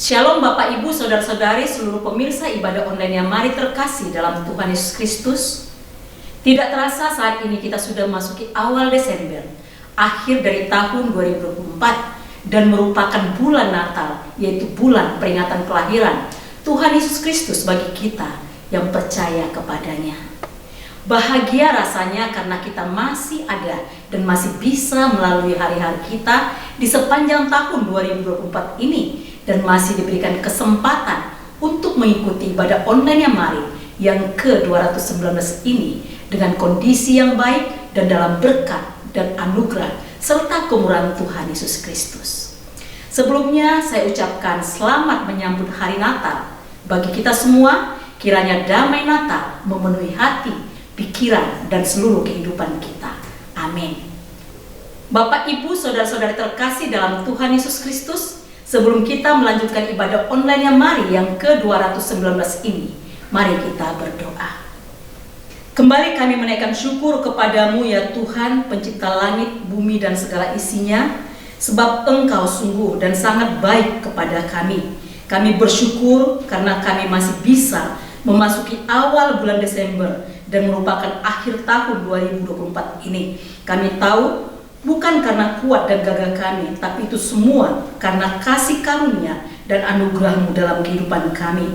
Shalom Bapak Ibu, Saudara-saudari, seluruh pemirsa ibadah online yang mari terkasih dalam Tuhan Yesus Kristus. Tidak terasa saat ini kita sudah memasuki awal Desember, akhir dari tahun 2024, dan merupakan bulan Natal, yaitu bulan peringatan kelahiran Tuhan Yesus Kristus bagi kita yang percaya kepadanya. Bahagia rasanya karena kita masih ada dan masih bisa melalui hari-hari kita di sepanjang tahun 2024 ini, dan masih diberikan kesempatan untuk mengikuti ibadah online yang mari yang ke-219 ini dengan kondisi yang baik dan dalam berkat dan anugerah serta kemurahan Tuhan Yesus Kristus. Sebelumnya saya ucapkan selamat menyambut hari Natal bagi kita semua. Kiranya damai Natal memenuhi hati, pikiran, dan seluruh kehidupan kita. Amin. Bapak, Ibu, Saudara-saudari terkasih dalam Tuhan Yesus Kristus, sebelum kita melanjutkan ibadah online yang mari yang ke-219 ini, mari kita berdoa. Kembali kami menaikkan syukur kepadamu ya Tuhan, pencipta langit, bumi, dan segala isinya, sebab Engkau sungguh dan sangat baik kepada kami. Kami bersyukur karena kami masih bisa memasuki awal bulan Desember dan merupakan akhir tahun 2024 ini. Kami tahu bukan karena kuat dan gagah kami, tapi itu semua karena kasih karunia dan anugerah-Mu dalam kehidupan kami.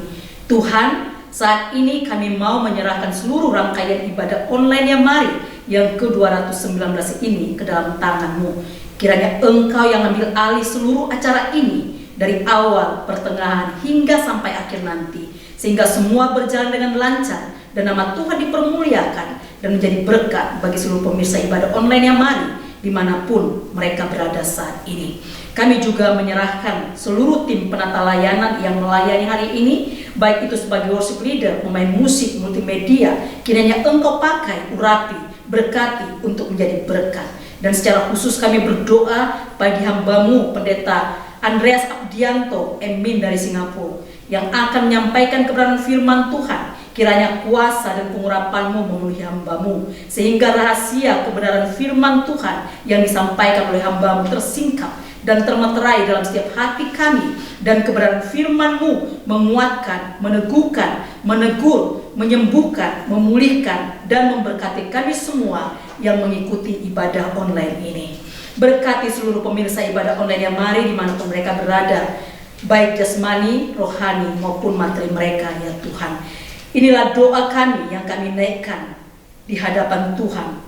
Tuhan, saat ini kami mau menyerahkan seluruh rangkaian ibadah online yang mari yang ke-219 ini ke dalam tangan-Mu. Kiranya Engkau yang ambil alih seluruh acara ini dari awal, pertengahan, hingga sampai akhir nanti, sehingga semua berjalan dengan lancar dan nama Tuhan dipermuliakan dan menjadi berkat bagi seluruh pemirsa ibadah online yang mari dimanapun mereka berada saat ini. Kami juga menyerahkan seluruh tim penata layanan yang melayani hari ini, baik itu sebagai worship leader, pemain musik, multimedia. Kiranya Engkau pakai, urapi, berkati untuk menjadi berkat. Dan secara khusus kami berdoa bagi hamba-Mu Pendeta Andreas Abdianto, Emin dari Singapura, yang akan menyampaikan kebenaran firman Tuhan. Kiranya kuasa dan pengurapan-Mu memenuhi hamba-Mu, sehingga rahasia kebenaran firman Tuhan yang disampaikan oleh hamba-Mu tersingkap dan termeterai dalam setiap hati kami, dan kebenaran firman-Mu menguatkan, meneguhkan, menegur, menyembuhkan, memulihkan, dan memberkati kami semua yang mengikuti ibadah online ini. Berkati seluruh pemirsa ibadah online yang mari dimanapun mereka berada, baik jasmani, rohani, maupun materi mereka ya Tuhan. Inilah doa kami yang kami naikkan di hadapan Tuhan.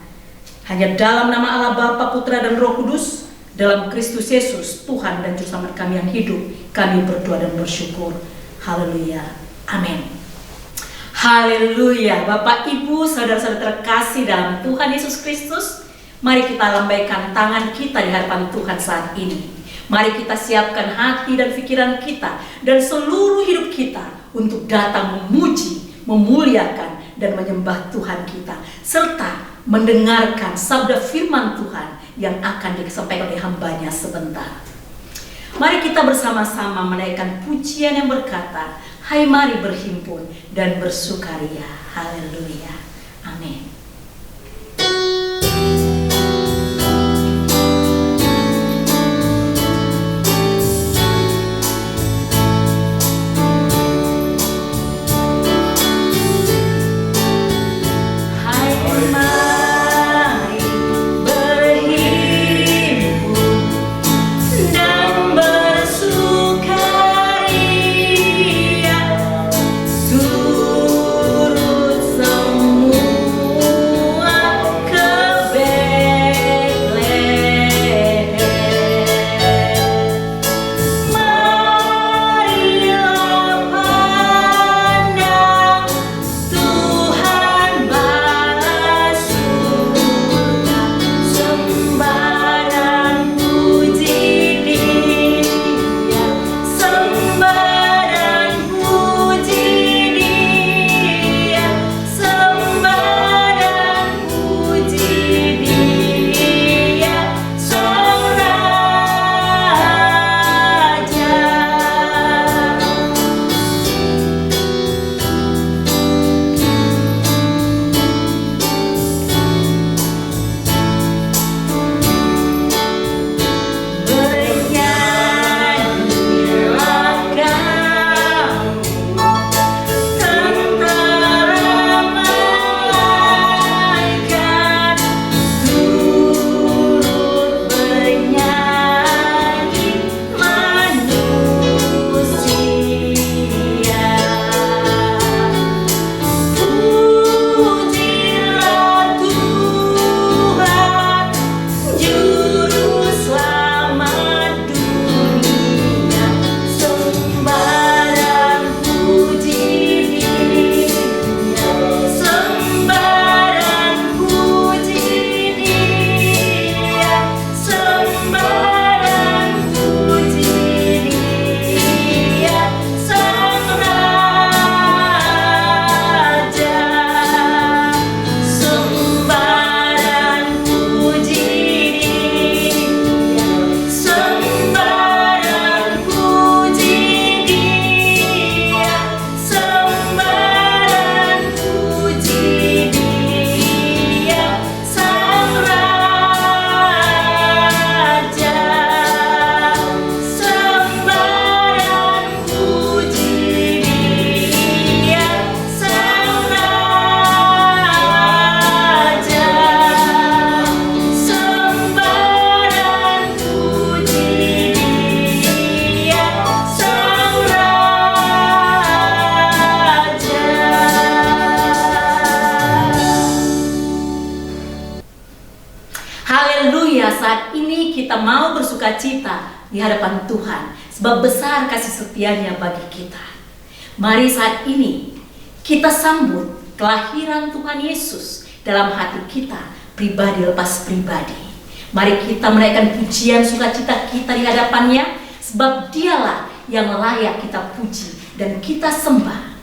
Hanya dalam nama Allah Bapa, Putra, dan Roh Kudus, dalam Kristus Yesus, Tuhan dan Juru Selamat kami yang hidup, kami berdoa dan bersyukur. Haleluya. Amin. Haleluya. Bapak, Ibu, saudara-saudara terkasih dalam Tuhan Yesus Kristus, mari kita lambaikan tangan kita di hadapan Tuhan saat ini. Mari kita siapkan hati dan pikiran kita dan seluruh hidup kita untuk datang memuji, memuliakan, dan menyembah Tuhan kita, serta mendengarkan sabda firman Tuhan yang akan disampaikan oleh hamba-Nya sebentar. Mari kita bersama-sama menaikkan pujian yang berkata, "Hai mari berhimpun dan bersukaria." Haleluya. Amin. Turut semua di hadapan Tuhan, sebab besar kasih setia-Nya bagi kita. Mari saat ini kita sambut kelahiran Tuhan Yesus dalam hati kita, pribadi lepas pribadi. Mari kita menaikkan pujian sukacita kita di hadapan-Nya, sebab Dialah yang layak kita puji dan kita sembah.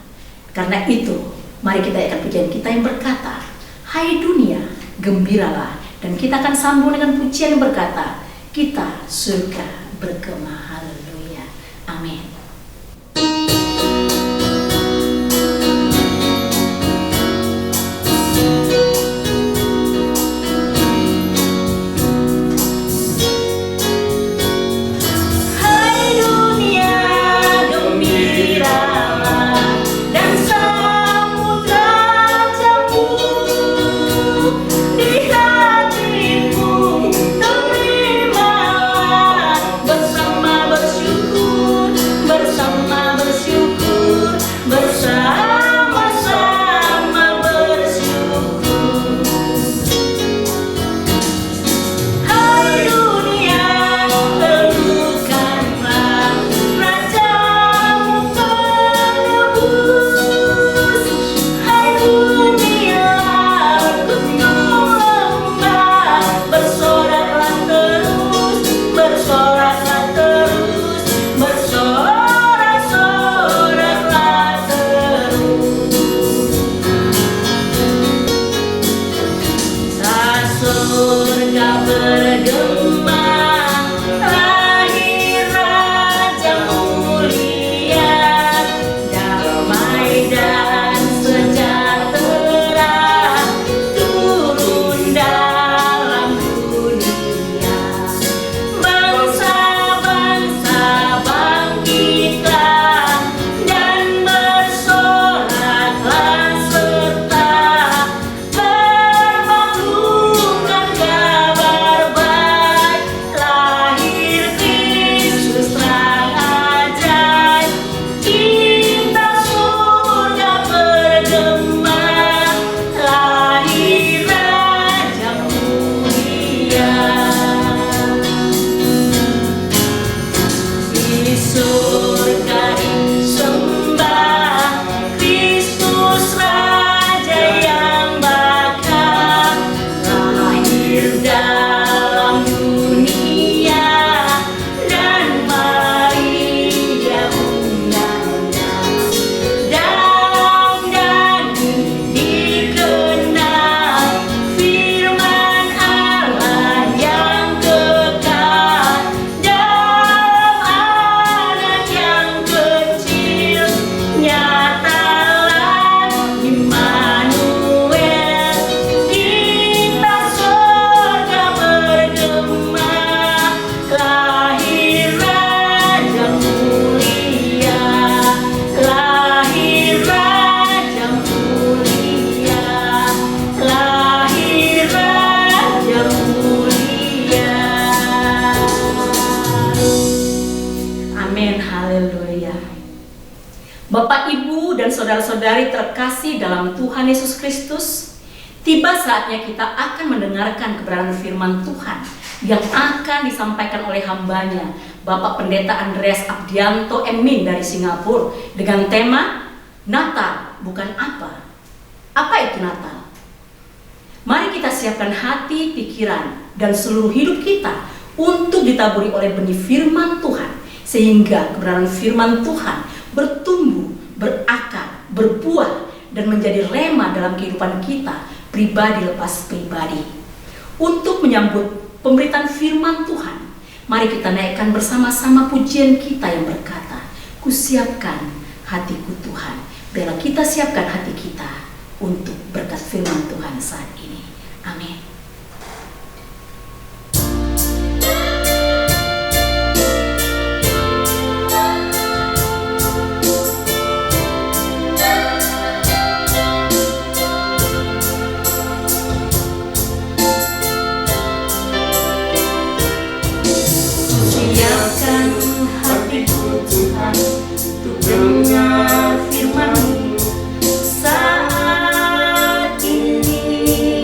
Karena itu, mari kita naikkan pujian kita yang berkata, "Hai dunia, gembiralah." Dan kita akan sambung dengan pujian yang berkata, "Kita surga bergema." Haleluya. Amin. Bapak, Ibu, dan saudara-saudari terkasih dalam Tuhan Yesus Kristus, tiba saatnya kita akan mendengarkan kebenaran firman Tuhan yang akan disampaikan oleh hambanya, Bapak Pendeta Andreas Abdianto Emin dari Singapura, dengan tema Natal bukan apa. Apa itu Natal? Mari kita siapkan hati, pikiran, dan seluruh hidup kita untuk ditaburi oleh benih firman Tuhan, sehingga kebenaran firman Tuhan bertumbuh, berakar, berbuah, dan menjadi rema dalam kehidupan kita, pribadi lepas pribadi. Untuk menyambut pemberitaan firman Tuhan, mari kita naikkan bersama-sama pujian kita yang berkata, "Kusiapkan hatiku Tuhan." Biarlah kita siapkan hati kita untuk berkat firman Tuhan saat ini. Amin. Dengar firman-Mu saat ini.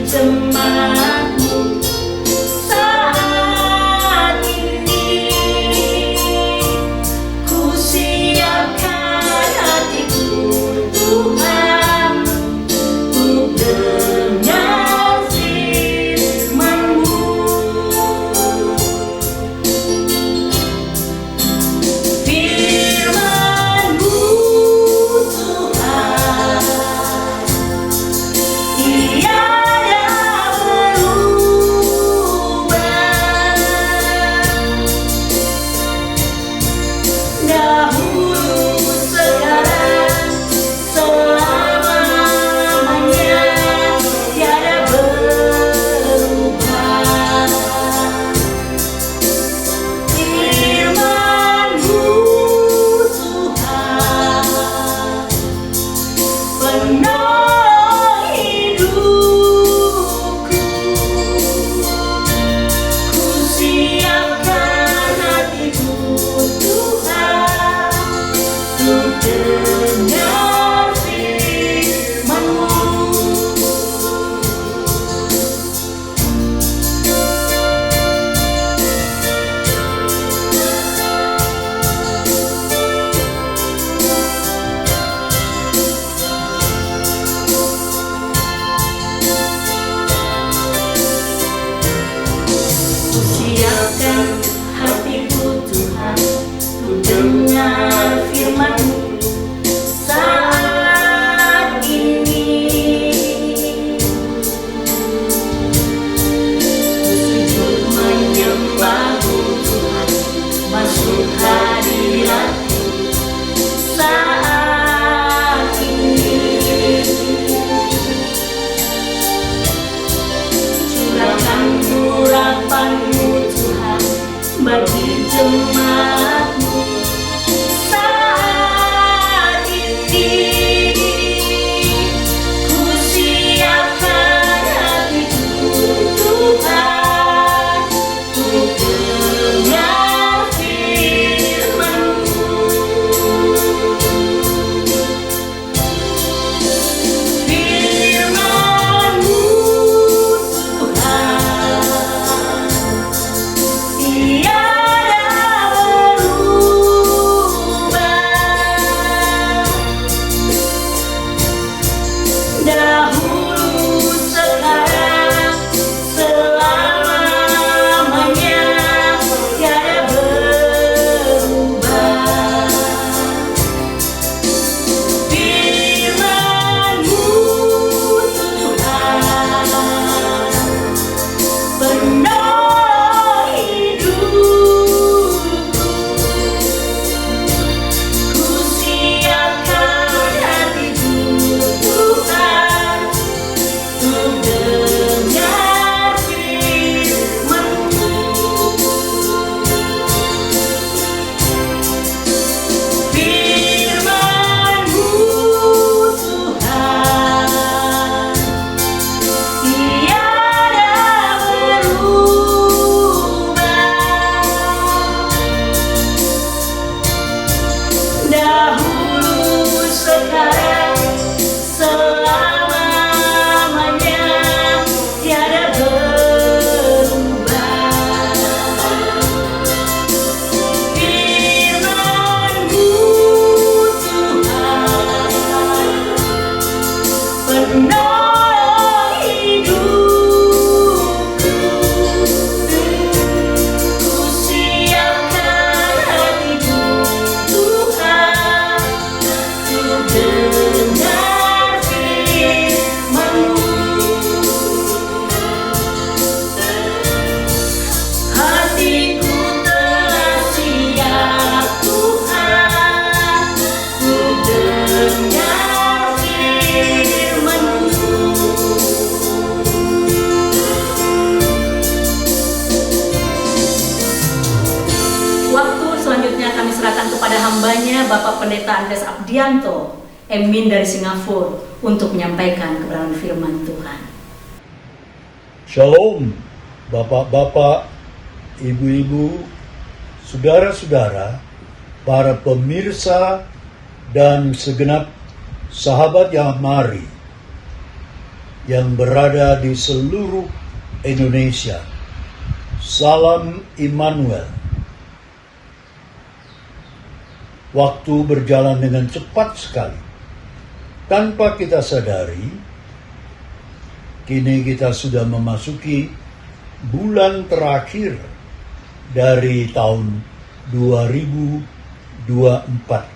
jemaatmu saat ini. Ku siapkan hatiku Tuhan untuk dengar firman-Mu. Firman-Mu Tuhan, tiada berubah. Dahulu, sekarang, selamanya, tiada berubah. Firman-Mu Tuhan, penolong hidupku. Ku siapkan hatiku Tuhan untuk dengar firman-Mu. Ku siapkan hatiku Tuhan untuk dengar firman-Mu saat ini. Sujud menyembah-Mu Tuhan, masuk hadirat-Mu saat ini. Curahkan urapan-Mu Tuhan bagi jemaat-Mu saat ini. Ku siapkan hatiku Tuhan untuk dengar firman-Mu. Firman-Mu Tuhan, tiada berubah. Dahulu, sekarang, selamanya, tiada berubah. Firman-Mu Tuhan, penolong hidupku. Ku siapkan hatiku Tuhan untuk dengar firman-Mu. Firman-Mu Tuhan, tiada berubah. Dahulu, sekarang, selamanya, tiada berubah. Firman-Mu Tuhan, penolong hidupku. Ku siapkan hatiku Tuhan untuk dengar firman-Mu. Hatiku telah siap Tuhan untuk dengar firman-Mu. Waktu selanjutnya kami serahkan kepada hamba-Nya Bapak Pendeta Andres Abdianto, Emin dari Singapura, untuk menyampaikan kebenaran firman Tuhan. Shalom, Bapak-bapak, Ibu-ibu, saudara-saudara, para pemirsa, dan segenap sahabat yang mari. yang berada di seluruh Indonesia. Salam Immanuel. Waktu berjalan dengan cepat sekali. Tanpa kita sadari, kini kita sudah memasuki bulan terakhir dari tahun 2024.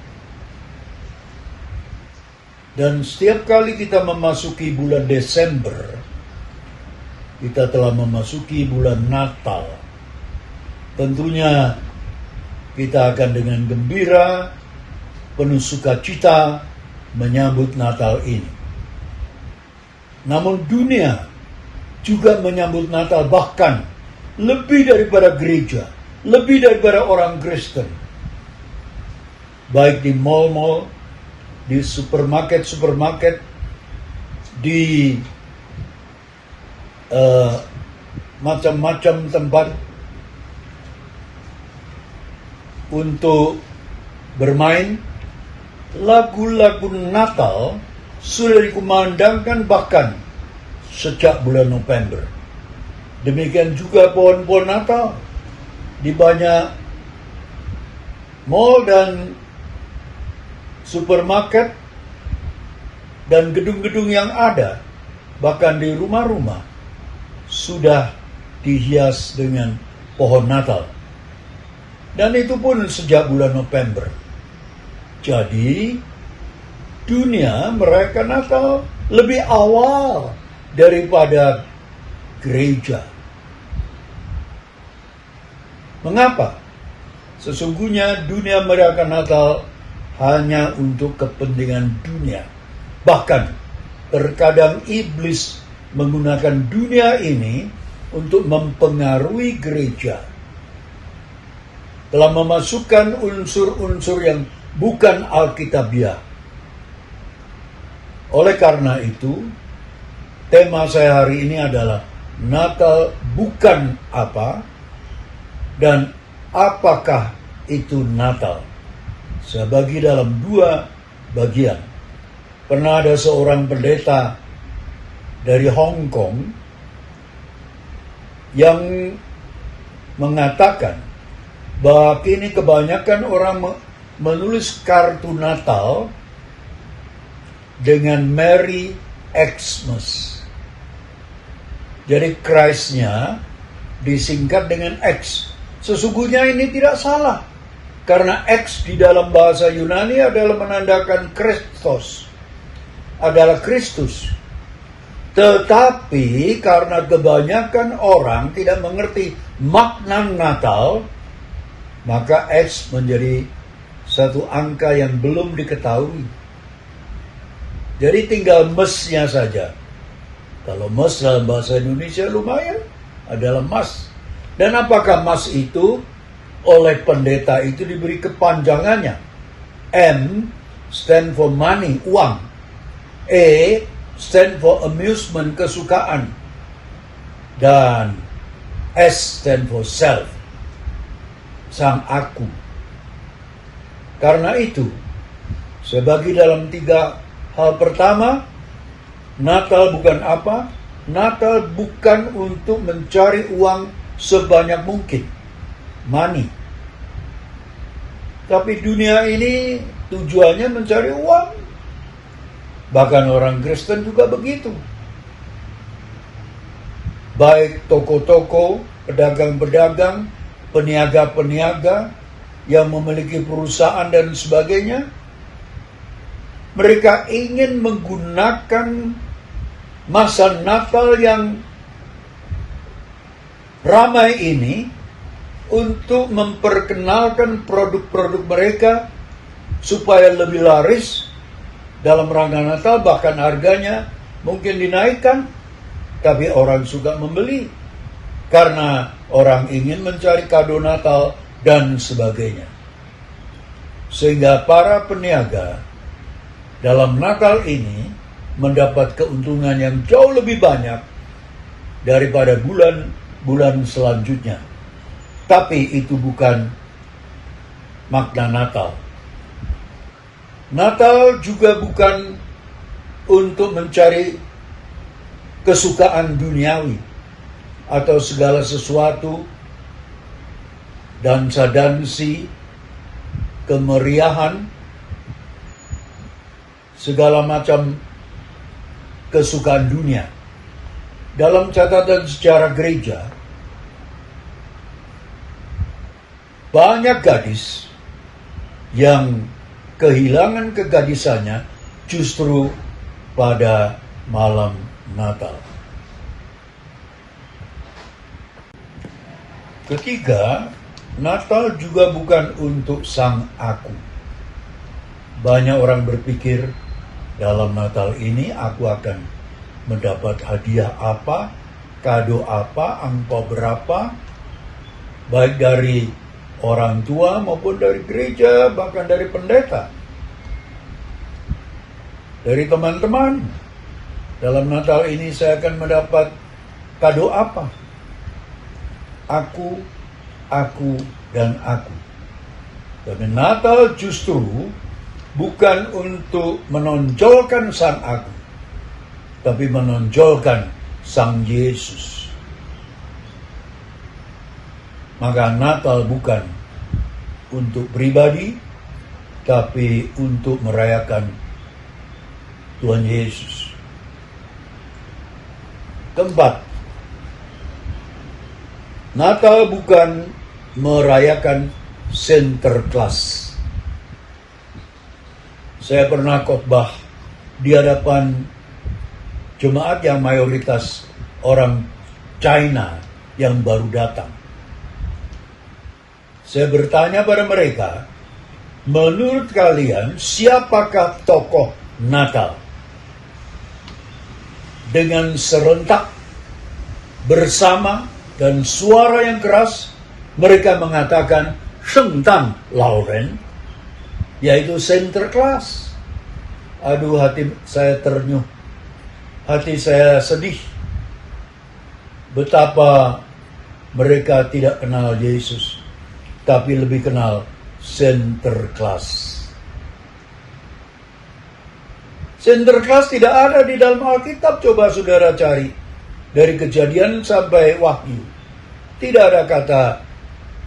Dan setiap kali kita memasuki bulan Desember, kita telah memasuki bulan Natal. Tentunya kita akan dengan gembira, penuh sukacita menyambut Natal ini. Namun dunia juga menyambut Natal, bahkan lebih daripada gereja, lebih daripada orang Kristen. Baik di mal-mal, di supermarket, di macam-macam tempat untuk bermain, lagu-lagu Natal sudah dikumandangkan bahkan sejak bulan November. Demikian juga pohon-pohon Natal di banyak mal dan supermarket dan gedung-gedung yang ada, bahkan di rumah-rumah, sudah dihias dengan pohon Natal. Dan itu pun sejak bulan November. Jadi, dunia merayakan Natal lebih awal daripada gereja. Mengapa? Sesungguhnya dunia merayakan Natal hanya untuk kepentingan dunia. Bahkan terkadang iblis menggunakan dunia ini untuk mempengaruhi gereja. Telah memasukkan unsur-unsur yang bukan alkitabiah. Oleh karena itu, tema saya hari ini adalah Natal bukan apa dan apakah itu Natal. Saya bagi dalam dua bagian. Pernah ada seorang pendeta dari Hong Kong yang mengatakan bahwa kini kebanyakan orang menulis kartu Natal dengan Merry Xmas. Jadi Christ-nya disingkat dengan X. Sesungguhnya ini tidak salah. Karena X di dalam bahasa Yunani adalah menandakan Kristus. Adalah Kristus. Tetapi karena kebanyakan orang tidak mengerti makna Natal, maka X menjadi satu angka yang belum diketahui. Jadi tinggal mesnya saja. Kalau mes dalam bahasa Indonesia lumayan, adalah mas. Dan apakah mas itu oleh pendeta itu diberi kepanjangannya? M stand for money, uang. E stand for amusement, kesukaan. Dan S stand for self, sang aku. Karena itu, saya bagi dalam tiga hal. Pertama, Natal bukan apa? Natal bukan untuk mencari uang sebanyak mungkin. Money. Tapi dunia ini tujuannya mencari uang. Bahkan orang Kristen juga begitu. Baik toko-toko, pedagang-pedagang, peniaga-peniaga yang memiliki perusahaan dan sebagainya, mereka ingin menggunakan masa Natal yang ramai ini untuk memperkenalkan produk-produk mereka supaya lebih laris dalam rangka Natal, bahkan harganya mungkin dinaikkan, tapi orang suka membeli karena orang ingin mencari kado Natal dan sebagainya. Sehingga para peniaga dalam Natal ini mendapat keuntungan yang jauh lebih banyak daripada bulan-bulan selanjutnya. Tapi itu bukan makna Natal. Natal juga bukan untuk mencari kesukaan duniawi atau segala sesuatu dansa-dansi, kemeriahan, segala macam kesukaan dunia. Dalam catatan sejarah gereja, banyak gadis yang kehilangan kegadisannya justru pada malam Natal. Ketiga, Natal juga bukan untuk sang aku. Banyak orang berpikir, dalam Natal ini aku akan mendapat hadiah apa, kado apa, angpau berapa, baik dari orang tua maupun dari gereja, bahkan dari pendeta, dari teman-teman. Dalam Natal ini saya akan mendapat kado apa? Aku, dan aku. Tapi Natal justru bukan untuk menonjolkan sang aku, tapi menonjolkan sang Yesus. Maka Natal bukan untuk pribadi, tapi untuk merayakan Tuhan Yesus. Keempat, Natal bukan merayakan Sinterklaas. Saya pernah khotbah di hadapan jemaat yang mayoritas orang China yang baru datang. Saya bertanya pada mereka, menurut kalian siapakah tokoh Natal? Dengan serentak, bersama, dan suara yang keras, mereka mengatakan Shengtang Lauren, yaitu Sinterklaas. Aduh, hati saya ternyuh, hati saya sedih. Betapa mereka tidak kenal Yesus, tapi lebih kenal Sinterklaas. Sinterklaas tidak ada di dalam Alkitab. Coba saudara cari dari Kejadian sampai Wahyu. Tidak ada kata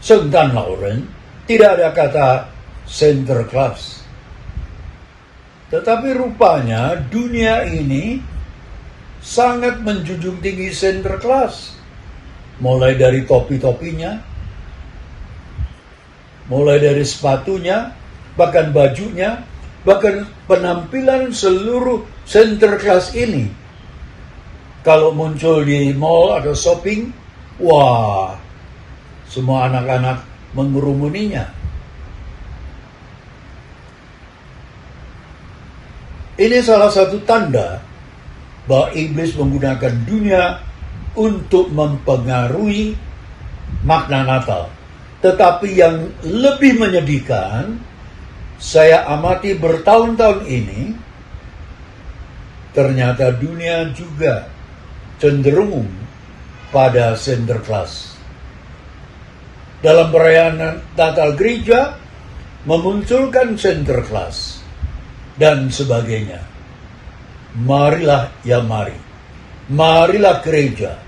Shengtang Lauren, tidak ada kata Sinterklaas. Tetapi rupanya dunia ini sangat menjunjung tinggi Sinterklaas. Mulai dari topi-topinya, mulai dari sepatunya, bahkan bajunya, bahkan penampilan seluruh Sinterklaas ini. Kalau muncul di mall atau shopping, wah, semua anak-anak mengerumuninya. Ini salah satu tanda bahwa iblis menggunakan dunia untuk mempengaruhi makna Natal. Tetapi yang lebih menyedihkan, saya amati bertahun-tahun ini, ternyata dunia juga cenderung pada Sinterklaas. Dalam perayaan Natal gereja memunculkan Sinterklaas dan sebagainya. Marilah ya mari. Marilah gereja.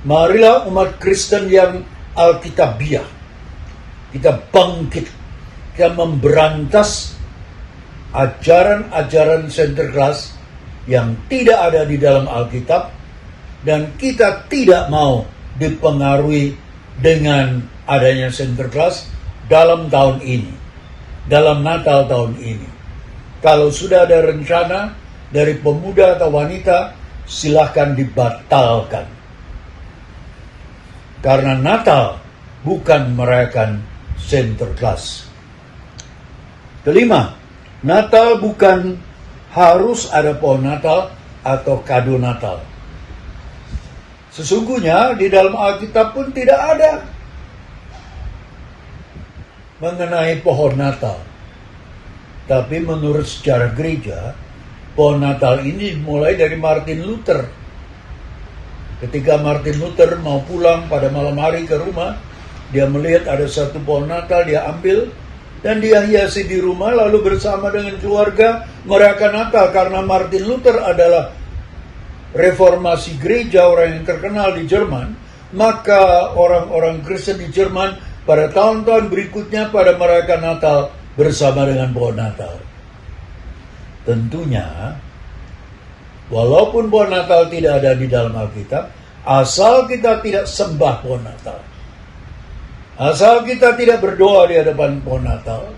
Marilah umat Kristen yang Alkitabiah. Kita bangkit. Kita memberantas ajaran-ajaran Sinterklaas yang tidak ada di dalam Alkitab. Dan kita tidak mau dipengaruhi dengan adanya Sinterklaas dalam tahun ini, dalam Natal tahun ini. Kalau sudah ada rencana dari pemuda atau wanita, silahkan dibatalkan. Karena Natal bukan merayakan Sinterklaas. Kelima, Natal bukan harus ada pohon Natal atau kado Natal. Sesungguhnya di dalam Alkitab pun tidak ada mengenai pohon Natal. Tapi menurut sejarah gereja, pohon Natal ini mulai dari Martin Luther. Ketika Martin Luther mau pulang pada malam hari ke rumah, dia melihat ada satu pohon Natal, dia ambil dan dia hiasi di rumah, lalu bersama dengan keluarga merayakan Natal. Karena Martin Luther adalah reformasi gereja, orang yang terkenal di Jerman, maka orang-orang Kristen di Jerman pada tahun-tahun berikutnya pada merayakan Natal bersama dengan pohon Natal. Tentunya, walaupun pohon Natal tidak ada di dalam Alkitab, asal kita tidak sembah pohon Natal, asal kita tidak berdoa di hadapan pohon Natal,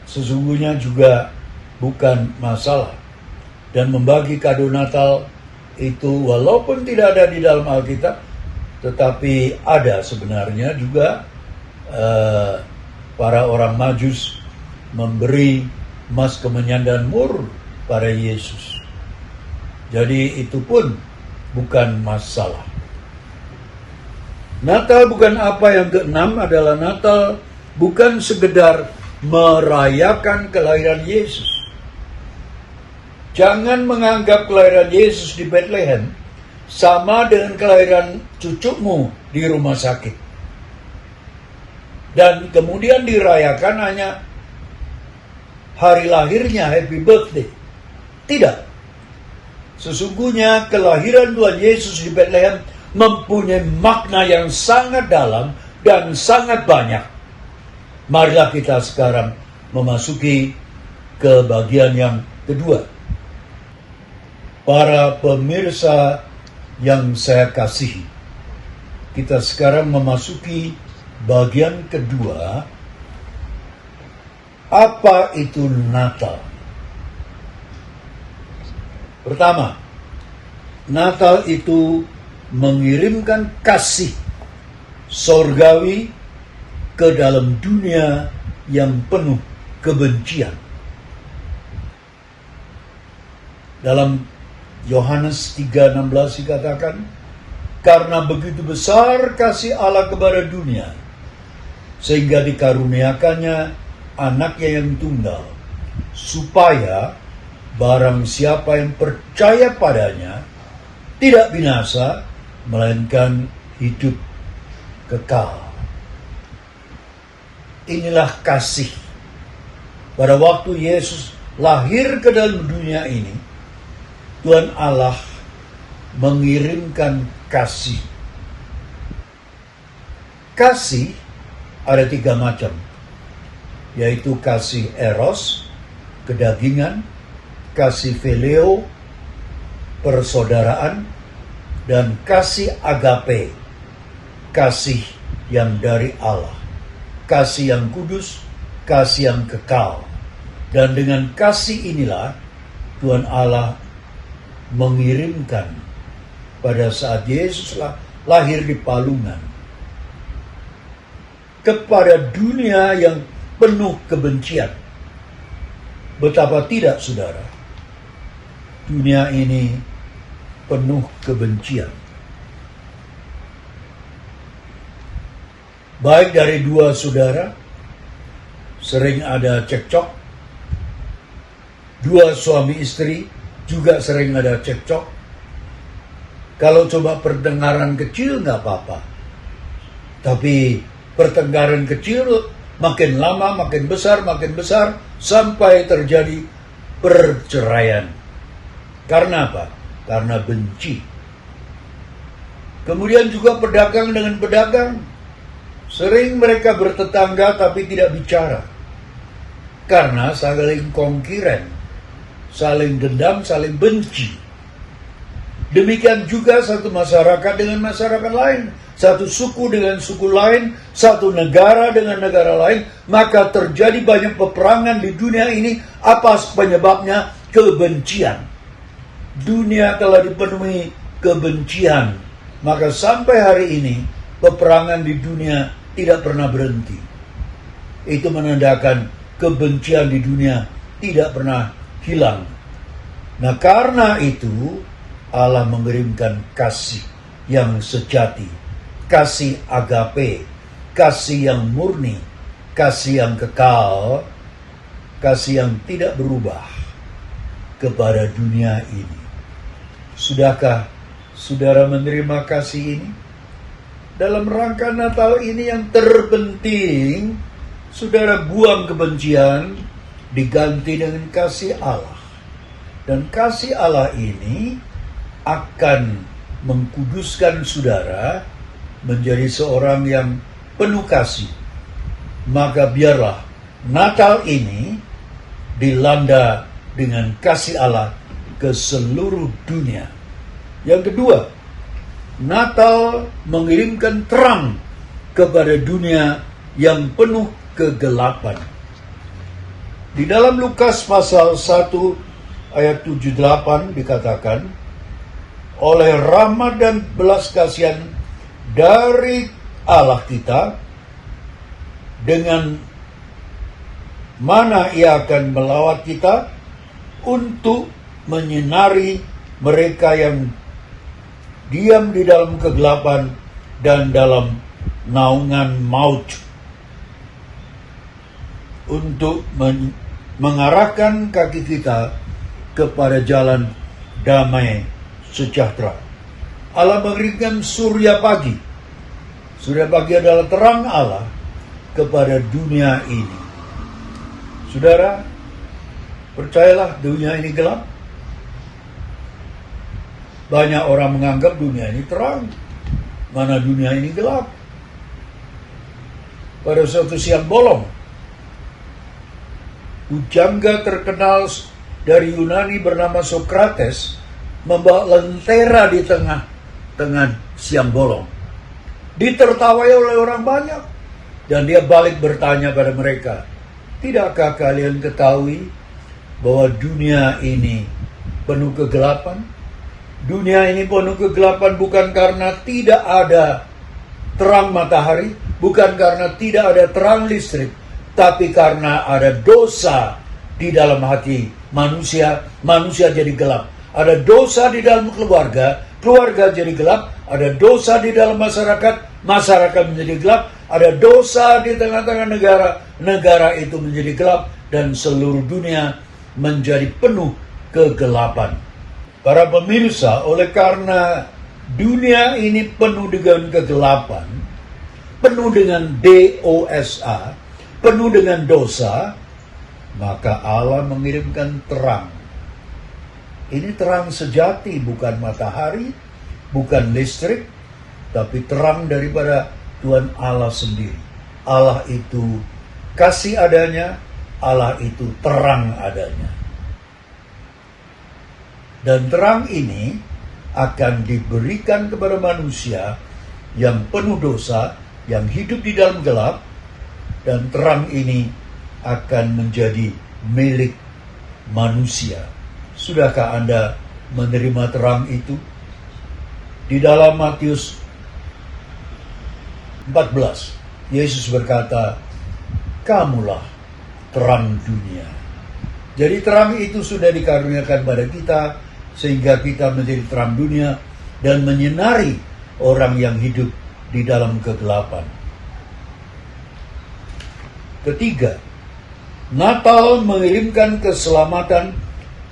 sesungguhnya juga bukan masalah. Dan membagi kado Natal itu walaupun tidak ada di dalam Alkitab, tetapi ada sebenarnya juga para orang Majus memberi emas kemenyan dan mur pada Yesus. Jadi itu pun bukan masalah. Natal bukan apa yang keenam adalah Natal bukan sekedar merayakan kelahiran Yesus. Jangan menganggap kelahiran Yesus di Bethlehem sama dengan kelahiran cucumu di rumah sakit. Dan kemudian dirayakan hanya hari lahirnya, happy birthday. Tidak. Sesungguhnya kelahiran Tuhan Yesus di Bethlehem mempunyai makna yang sangat dalam dan sangat banyak. Marilah kita sekarang memasuki ke bagian yang kedua. Para pemirsa yang saya kasihi, kita sekarang memasuki bagian kedua. Apa itu Natal? Pertama, Natal itu mengirimkan kasih sorgawi ke dalam dunia yang penuh kebencian. Dalam Yohanes 3:16 dikatakan, karena begitu besar kasih Allah kepada dunia, sehingga dikaruniakannya anaknya yang tunggal, supaya barang siapa yang percaya padanya tidak binasa, melainkan hidup kekal. Inilah kasih. Pada waktu Yesus lahir ke dalam dunia ini, Tuhan Allah mengirimkan kasih. Kasih ada 3 macam, yaitu kasih eros, kedagingan, kasih phileo, persaudaraan, dan kasih agape, kasih yang dari Allah, kasih yang kudus, kasih yang kekal. Dan dengan kasih inilah Tuhan Allah mengirimkan pada saat Yesus lahir di palungan kepada dunia yang penuh kebencian. Betapa tidak, saudara, dunia ini penuh kebencian. Baik dari 2 saudara, sering ada cekcok. 2 suami istri juga sering ada cekcok. Kalau coba pertengkaran kecil nggak apa-apa, tapi pertengkaran kecil makin lama makin besar sampai terjadi perceraian. Karena apa? Karena benci. Kemudian juga pedagang dengan pedagang, sering mereka bertetangga tapi tidak bicara, karena saling konkuren, saling dendam, saling benci. Demikian juga satu masyarakat dengan masyarakat lain, satu suku dengan suku lain, satu negara dengan negara lain. Maka terjadi banyak peperangan di dunia ini. Apa penyebabnya? Kebencian. Dunia telah dipenuhi kebencian. Maka sampai hari ini peperangan di dunia tidak pernah berhenti. Itu menandakan kebencian di dunia tidak pernah hilang. Nah, karena itu Allah mengirimkan kasih yang sejati, kasih agape, kasih yang murni, kasih yang kekal, kasih yang tidak berubah kepada dunia ini. Sudahkah saudara menerima kasih ini? Dalam rangka Natal ini yang terpenting, saudara buang kebencian, diganti dengan kasih Allah. Dan kasih Allah ini akan mengkuduskan saudara menjadi seorang yang penuh kasih. Maka biarlah Natal ini dilanda dengan kasih Allah ke seluruh dunia. Yang kedua, Natal mengirimkan terang kepada dunia yang penuh kegelapan. Di dalam Lukas pasal 1 ayat 78 dikatakan, oleh rahmat dan belas kasihan dari Allah kita, dengan mana Ia akan melawat kita untuk menyinari mereka yang diam di dalam kegelapan dan dalam naungan maut, untuk mengarahkan kaki kita kepada jalan damai sejahtera. Allah mengirimkan surya pagi. Surya pagi adalah terang Allah kepada dunia ini. Saudara, percayalah dunia ini gelap. Banyak orang menganggap dunia ini terang, mana dunia ini gelap. Pada suatu siang bolong, pujangga terkenal dari Yunani bernama Sokrates membawa lentera di tengah siang bolong. Ditertawai oleh orang banyak. Dan dia balik bertanya pada mereka, tidakkah kalian ketahui bahwa dunia ini penuh kegelapan? Dunia ini penuh kegelapan bukan karena tidak ada terang matahari, bukan karena tidak ada terang listrik, tapi karena ada dosa di dalam hati manusia, manusia jadi gelap. Ada dosa di dalam keluarga, keluarga jadi gelap. Ada dosa di dalam masyarakat, masyarakat menjadi gelap. Ada dosa di tengah-tengah negara, negara itu menjadi gelap. Dan seluruh dunia menjadi penuh kegelapan. Para pemirsa, oleh karena dunia ini penuh dengan kegelapan, penuh dengan dosa, penuh dengan dosa, maka Allah mengirimkan terang. Ini terang sejati, bukan matahari, bukan listrik, tapi terang daripada Tuhan Allah sendiri. Allah itu kasih adanya, Allah itu terang adanya. Dan terang ini akan diberikan kepada manusia yang penuh dosa, yang hidup di dalam gelap, dan terang ini akan menjadi milik manusia. Sudahkah Anda menerima terang itu? Di dalam Matius 14, Yesus berkata, kamulah terang dunia. Jadi terang itu sudah dikaruniakan pada kita, sehingga kita menjadi terang dunia dan menyinari orang yang hidup di dalam kegelapan. Ketiga, Natal mengirimkan keselamatan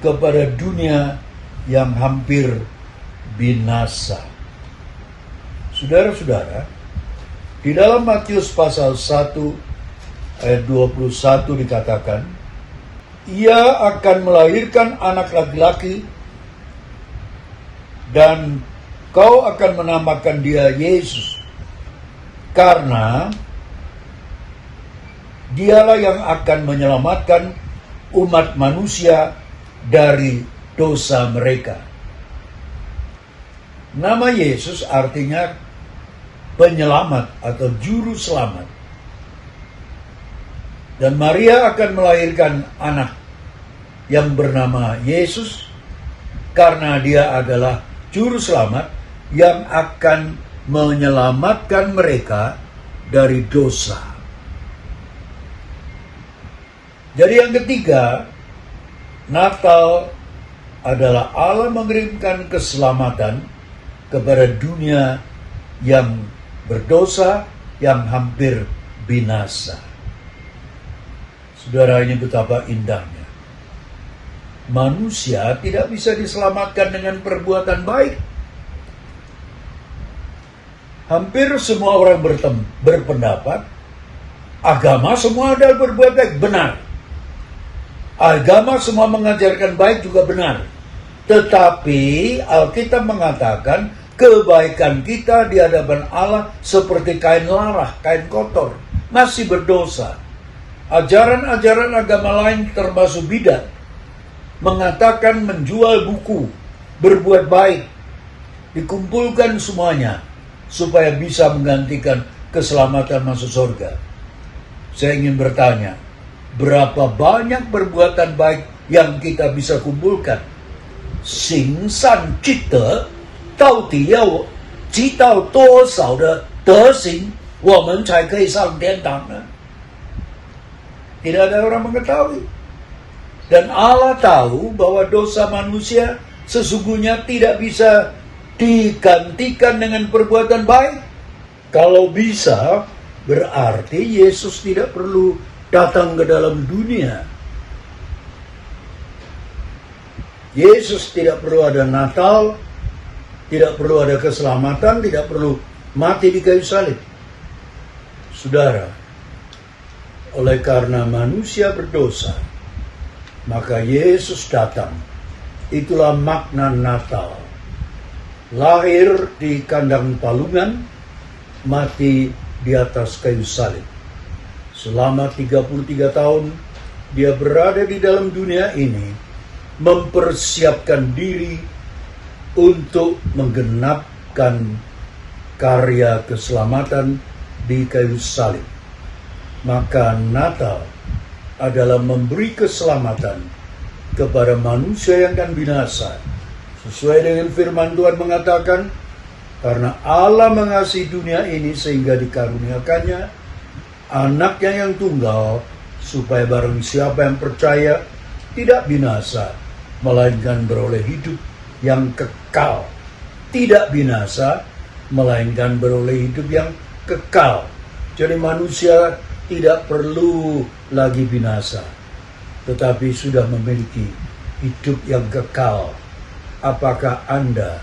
kepada dunia yang hampir binasa. Saudara-saudara, di dalam Matius pasal 1 ayat 21 dikatakan, ia akan melahirkan anak laki-laki dan kau akan menamakan dia Yesus, karena dialah yang akan menyelamatkan umat manusia dari dosa mereka. Nama Yesus artinya penyelamat atau juru selamat. Dan Maria akan melahirkan anak yang bernama Yesus karena dia adalah juru selamat yang akan menyelamatkan mereka dari dosa. Jadi yang ketiga, Natal adalah Allah mengirimkan keselamatan kepada dunia yang berdosa, yang hampir binasa. Saudara, ini betapa indahnya. Manusia tidak bisa diselamatkan dengan perbuatan baik. Hampir semua orang berpendapat, agama semua adalah berbuat baik. Benar. Agama semua mengajarkan baik juga benar. Tetapi Alkitab mengatakan kebaikan kita di hadapan Allah seperti kain larah, kain kotor, masih berdosa. Ajaran-ajaran agama lain termasuk bidat mengatakan menjual buku, berbuat baik, dikumpulkan semuanya supaya bisa menggantikan keselamatan masuk surga. Saya ingin bertanya, berapa banyak perbuatan baik yang kita bisa kumpulkan? 行善积德，到底要积到多少的德行，我们才可以上天堂呢？ Tidak ada orang mengetahui. Dan Allah tahu bahwa dosa manusia sesungguhnya tidak bisa digantikan dengan perbuatan baik. Kalau bisa, berarti Yesus tidak perlu datang ke dalam dunia. Yesus tidak perlu ada Natal, tidak perlu ada keselamatan, tidak perlu mati di kayu salib. Saudara, oleh karena manusia berdosa, maka Yesus datang. Itulah makna Natal. Lahir di kandang palungan, mati di atas kayu salib. Selama 33 tahun, dia berada di dalam dunia ini, mempersiapkan diri untuk menggenapkan karya keselamatan di kayu salib. Maka Natal adalah memberi keselamatan kepada manusia yang akan binasa. Sesuai dengan firman Tuhan mengatakan, karena Allah mengasihi dunia ini sehingga dikaruniakannya anaknya yang tunggal, supaya barang siapa yang percaya tidak binasa, melainkan beroleh hidup yang kekal. Tidak binasa, melainkan beroleh hidup yang kekal. Jadi manusia tidak perlu lagi binasa, tetapi sudah memiliki hidup yang kekal. Apakah Anda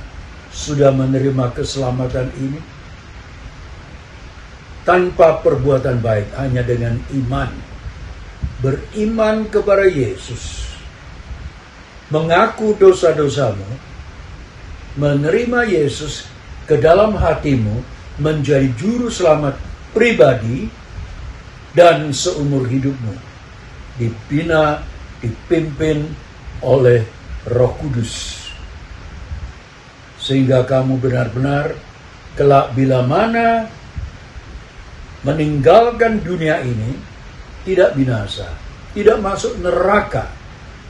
sudah menerima keselamatan ini? Tanpa perbuatan baik, hanya dengan iman. Beriman kepada Yesus, mengaku dosa-dosamu, menerima Yesus ke dalam hatimu, menjadi juru selamat pribadi, dan seumur hidupmu dibina, dipimpin oleh Roh Kudus. Sehingga kamu benar-benar kelak bila mana meninggalkan dunia ini, tidak binasa, tidak masuk neraka,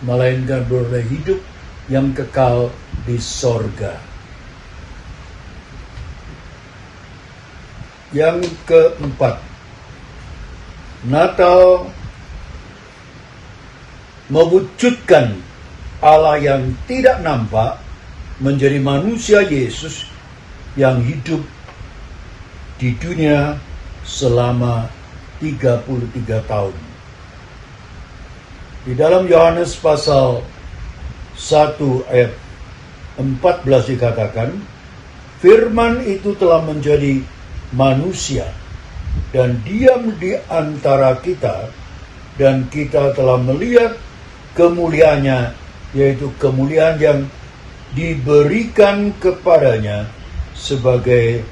melainkan beroleh hidup yang kekal di sorga. Yang keempat, Natal mewujudkan Allah yang tidak nampak menjadi manusia Yesus yang hidup di dunia selama 33 tahun. Di dalam Yohanes pasal 1 ayat 14 dikatakan, firman itu telah menjadi manusia dan diam di antara kita, dan kita telah melihat kemuliaannya, yaitu kemuliaan yang diberikan kepadanya sebagai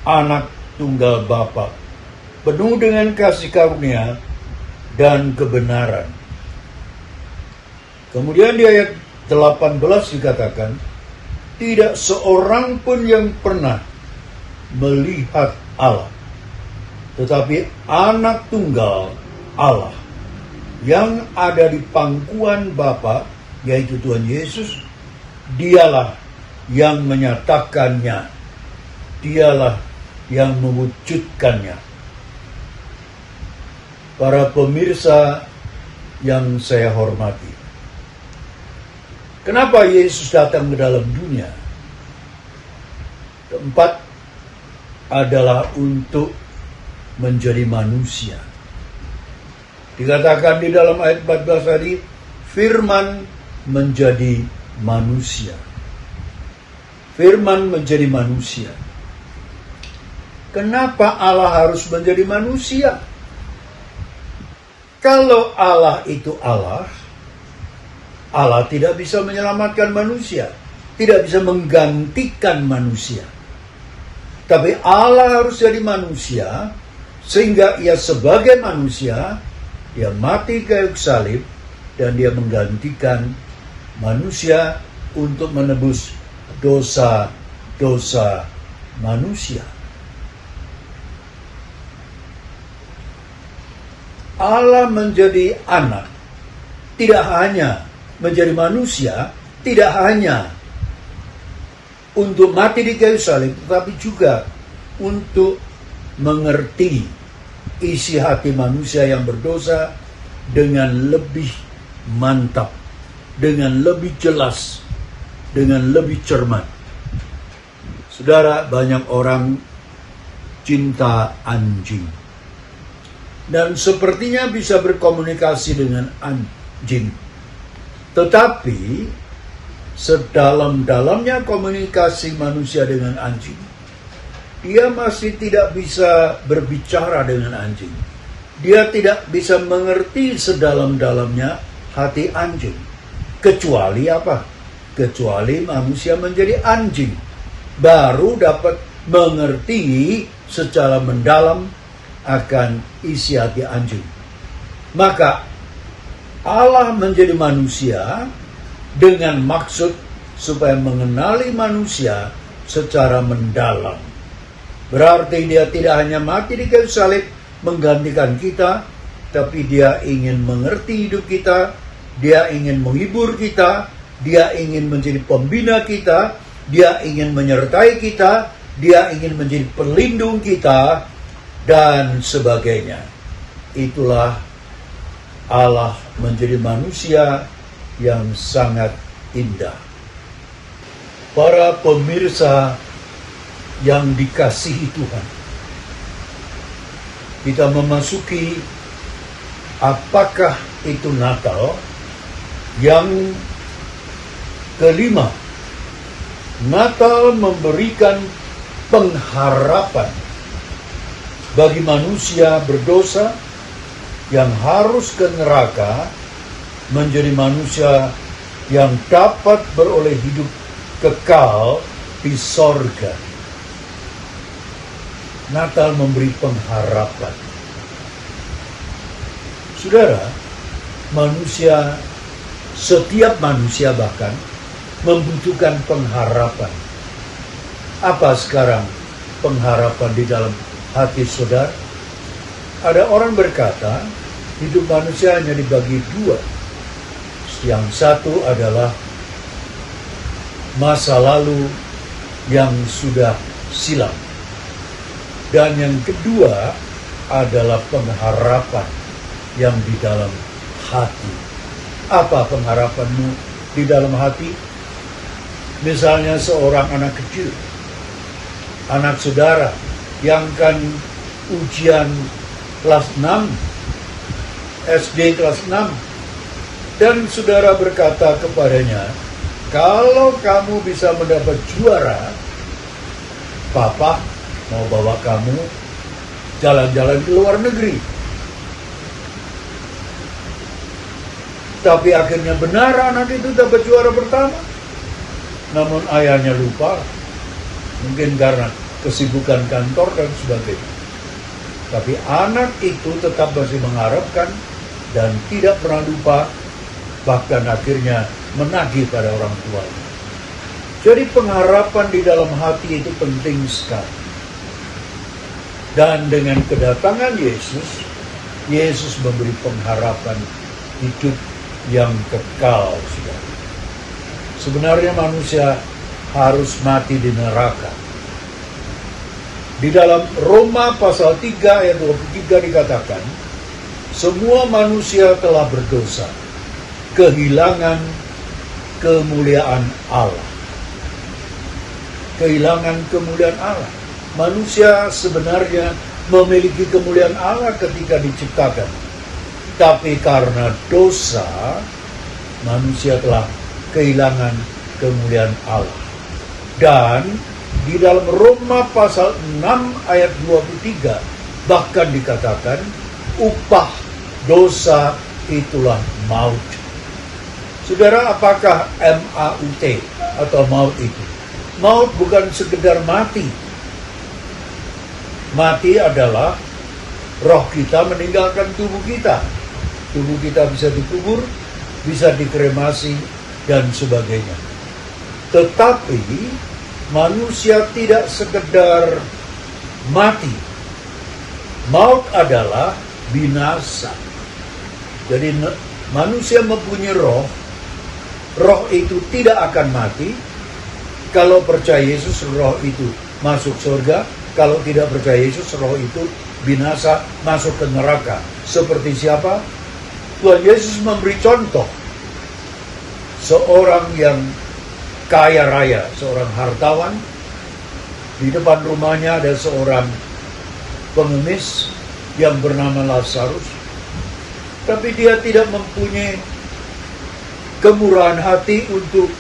anak tunggal Bapa, penuh dengan kasih karunia dan kebenaran. Kemudian di ayat 18 dikatakan, tidak seorang pun yang pernah melihat Allah, tetapi anak tunggal Allah yang ada di pangkuan Bapa, yaitu Tuhan Yesus, dialah yang menyatakannya, dialah yang mewujudkannya. Para pemirsa yang saya hormati, kenapa Yesus datang ke dalam dunia? Keempat adalah untuk menjadi manusia. Dikatakan di dalam ayat 14 tadi, firman menjadi manusia. Firman menjadi manusia. Kenapa Allah harus menjadi manusia? Kalau Allah itu Allah, Allah tidak bisa menyelamatkan manusia, tidak bisa menggantikan manusia. Tapi Allah harus jadi manusia, sehingga ia sebagai manusia, dia mati kayu salib, dan dia menggantikan manusia untuk menebus dosa-dosa manusia. Allah menjadi anak, tidak hanya menjadi manusia, tidak hanya untuk mati di kayu salib, tetapi juga untuk mengerti isi hati manusia yang berdosa dengan lebih mantap, dengan lebih jelas, dengan lebih cermat. Saudara, banyak orang cinta anjing, dan sepertinya bisa berkomunikasi dengan anjing. Tetapi sedalam-dalamnya komunikasi manusia dengan anjing, dia masih tidak bisa berbicara dengan anjing. Dia tidak bisa mengerti sedalam-dalamnya hati anjing. Kecuali apa? Kecuali manusia menjadi anjing, baru dapat mengerti secara mendalam akan isi hati anjing. Maka Allah menjadi manusia dengan maksud supaya mengenali manusia secara mendalam. Berarti dia tidak hanya mati di kayu salib menggantikan kita, tapi dia ingin mengerti hidup kita, dia ingin menghibur kita, dia ingin menjadi pembina kita, dia ingin menyertai kita, dia ingin menjadi pelindung kita, dan sebagainya. Itulah Allah menjadi manusia yang sangat indah. Para pemirsa yang dikasihi Tuhan, kita memasuki apakah itu Natal yang kelima. Natal memberikan pengharapan bagi manusia berdosa yang harus ke neraka menjadi manusia yang dapat beroleh hidup kekal di sorga. Natal memberi pengharapan. Saudara, manusia, setiap manusia bahkan membutuhkan pengharapan. Apa sekarang pengharapan di dalam hati saudara? Ada orang berkata, hidup manusia hanya dibagi dua. Yang satu adalah masa lalu yang sudah silam. Dan yang kedua adalah pengharapan yang di dalam hati. Apa pengharapanmu di dalam hati? Misalnya seorang anak kecil, anak saudara yang kan ujian kelas 6, SD kelas 6, dan saudara berkata kepadanya, kalau kamu bisa mendapat juara, Papa mau bawa kamu jalan-jalan ke luar negeri. Tapi akhirnya benar anak itu dapat juara pertama. Namun ayahnya lupa, mungkin karena kesibukan kantor dan sebagainya. Tapi anak itu tetap masih mengharapkan dan tidak pernah lupa, bahkan akhirnya menagih pada orang tuanya. Jadi pengharapan di dalam hati itu penting sekali. Dan dengan kedatangan Yesus, Yesus memberi pengharapan hidup yang kekal. Sebenarnya manusia harus mati di neraka. Di dalam Roma pasal 3 ayat 23 dikatakan, semua manusia telah berdosa, kehilangan kemuliaan Allah. Kehilangan kemuliaan Allah. Manusia sebenarnya memiliki kemuliaan Allah ketika diciptakan. Tapi karena dosa, manusia telah kehilangan kemuliaan Allah. Dan di dalam Roma pasal 6 ayat 23 bahkan dikatakan upah dosa itulah maut. Saudara, apakah MAUT atau maut itu? Maut bukan sekedar mati. Mati adalah roh kita meninggalkan tubuh kita. Tubuh kita bisa dikubur, bisa dikremasi, dan sebagainya. Tetapi manusia tidak sekedar mati. Maut adalah binasa. Jadi manusia mempunyai roh. Roh itu tidak akan mati. Kalau percaya Yesus, roh itu masuk surga. Kalau tidak percaya Yesus, roh itu binasa, masuk ke neraka. Seperti siapa? Tuhan Yesus memberi contoh. Seorang yang kaya raya, seorang hartawan. Di depan rumahnya ada seorang pengemis yang bernama Lazarus. Tapi dia tidak mempunyai kemurahan hati untuk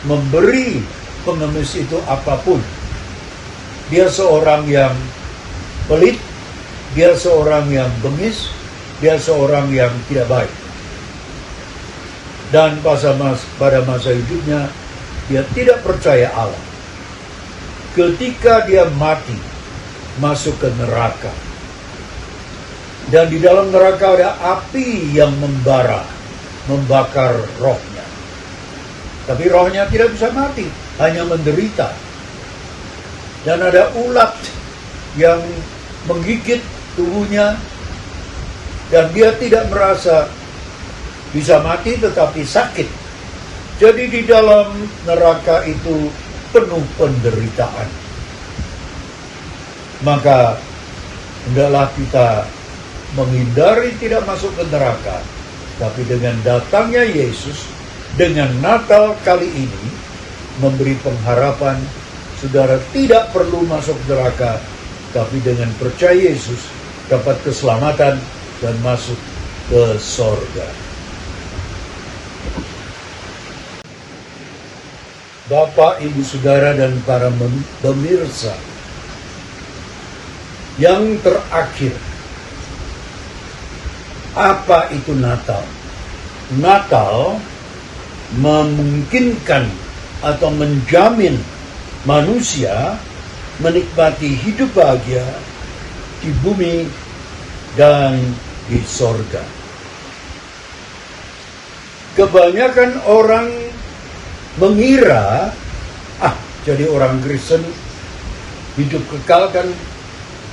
memberi pengemis itu apapun. Dia seorang yang pelit, dia seorang yang bengis, dia seorang yang tidak baik. Dan pada masa hidupnya, dia tidak percaya Allah. Ketika dia mati, masuk ke neraka. Dan di dalam neraka ada api yang membara, membakar rohnya. Tapi rohnya tidak bisa mati, hanya menderita. Dan ada ulat yang menggigit tubuhnya, dan dia tidak merasa bisa mati tetapi sakit. Jadi di dalam neraka itu penuh penderitaan. Maka hendaklah kita menghindari tidak masuk ke neraka. Tapi dengan datangnya Yesus, dengan Natal kali ini, memberi pengharapan, saudara tidak perlu masuk neraka, tapi dengan percaya Yesus, dapat keselamatan dan masuk ke sorga. Bapak, Ibu, Saudara, dan para pemirsa, yang terakhir, apa itu Natal? Natal memungkinkan atau menjamin manusia menikmati hidup bahagia di bumi dan di sorga. Kebanyakan orang mengira, jadi orang Kristen hidup kekal kan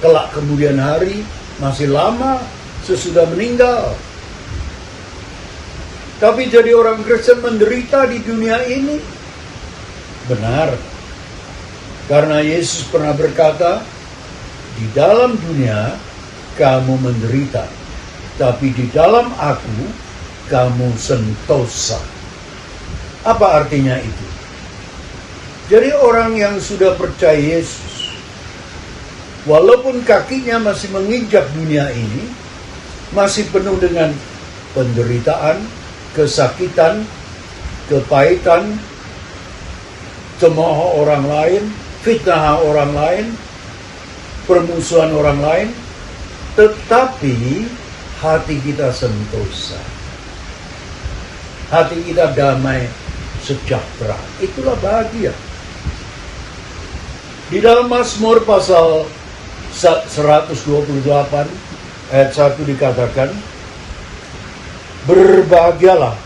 kelak kemudian hari, masih lama sesudah meninggal. Tapi jadi orang Kristen menderita di dunia ini. Benar. Karena Yesus pernah berkata, di dalam dunia kamu menderita, tapi di dalam aku kamu sentosa. Apa artinya itu? Jadi orang yang sudah percaya Yesus, walaupun kakinya masih menginjak dunia ini, masih penuh dengan penderitaan, kesakitan, kepahitan, cemooh orang lain, fitnah orang lain, permusuhan orang lain, tetapi hati kita sentosa. Hati kita damai, sejahtera. Itulah bahagia. Di dalam Mazmur pasal 128 ayat 1 dikatakan, berbahagialah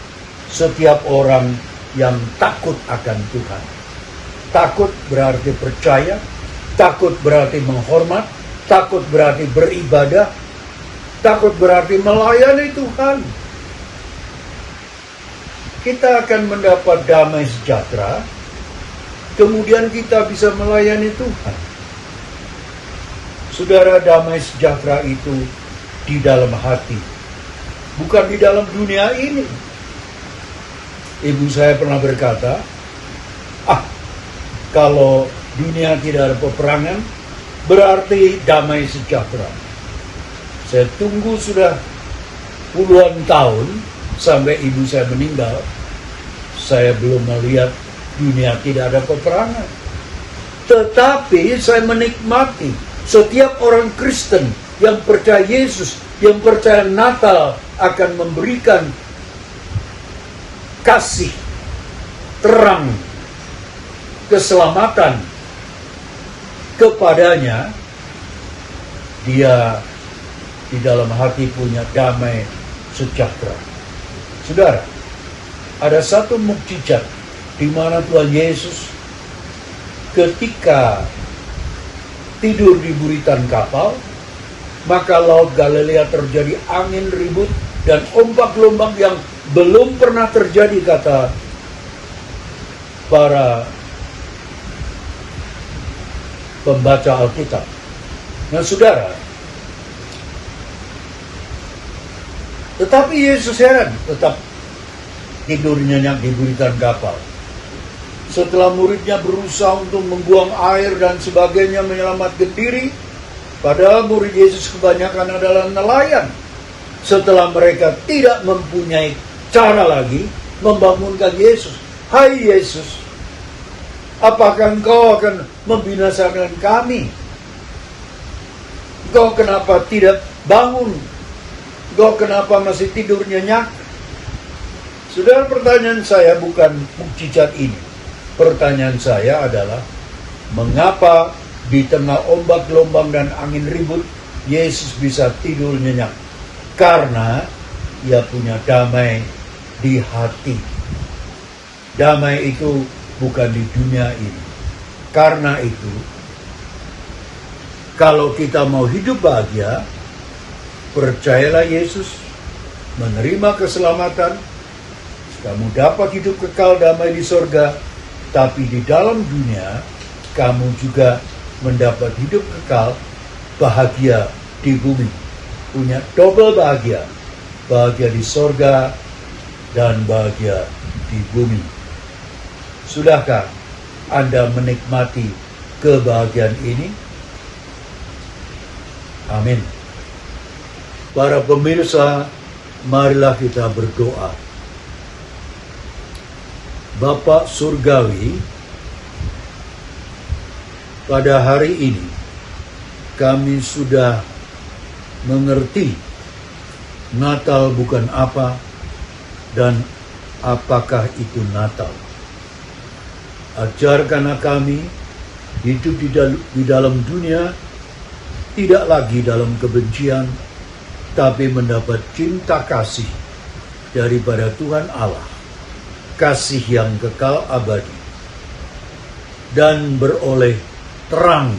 setiap orang yang takut akan Tuhan. Takut berarti percaya, takut berarti menghormat, takut berarti beribadah, takut berarti melayani Tuhan. Kita akan mendapat damai sejahtera, kemudian kita bisa melayani Tuhan. Saudara, damai sejahtera itu di dalam hati, bukan di dalam dunia ini. Ibu saya pernah berkata, kalau dunia tidak ada peperangan, berarti damai sejahtera. Saya tunggu sudah puluhan tahun, sampai ibu saya meninggal, saya belum melihat dunia tidak ada peperangan. Tetapi saya menikmati setiap orang Kristen yang percaya Yesus, yang percaya Natal akan memberikan kasih, terang, keselamatan kepadanya, dia di dalam hati punya damai sejahtera. Saudara, ada satu mukjizat di mana Tuhan Yesus ketika tidur di buritan kapal, maka laut Galilea terjadi angin ribut dan ombak-gelombang yang belum pernah terjadi, kata para pembaca Alkitab. Nah, saudara, tetapi Yesus heran, tetap tidur nyenyak di buritan kapal. Setelah muridnya berusaha untuk membuang air dan sebagainya, menyelamatkan diri, padahal murid Yesus kebanyakan adalah nelayan. Setelah mereka tidak mempunyai cara lagi membangunkan Yesus, "Hai Yesus, apakah engkau akan membinasakan kami? Engkau kenapa tidak bangun? Engkau kenapa masih tidur nyenyak?" Saudara, pertanyaan saya bukan mukjizat ini. Pertanyaan saya adalah, mengapa di tengah ombak gelombang dan angin ribut Yesus bisa tidur nyenyak? Karena ia punya damai di hati. Damai itu bukan di dunia ini. Karena itu, kalau kita mau hidup bahagia, percayalah Yesus, menerima keselamatan, kamu dapat hidup kekal damai di sorga. Tapi di dalam dunia, kamu juga mendapat hidup kekal, bahagia di bumi. Punya double bahagia. Bahagia di sorga dan bahagia di bumi. Sudahkah Anda menikmati kebahagiaan ini? Amin. Para pemirsa, marilah kita berdoa. Bapa Surgawi, pada hari ini kami sudah mengerti Natal bukan apa dan apakah itu Natal. Ajarkanlah kami hidup di dalam dunia, tidak lagi dalam kebencian, tapi mendapat cinta kasih daripada Tuhan Allah. Kasih yang kekal abadi, dan beroleh terang,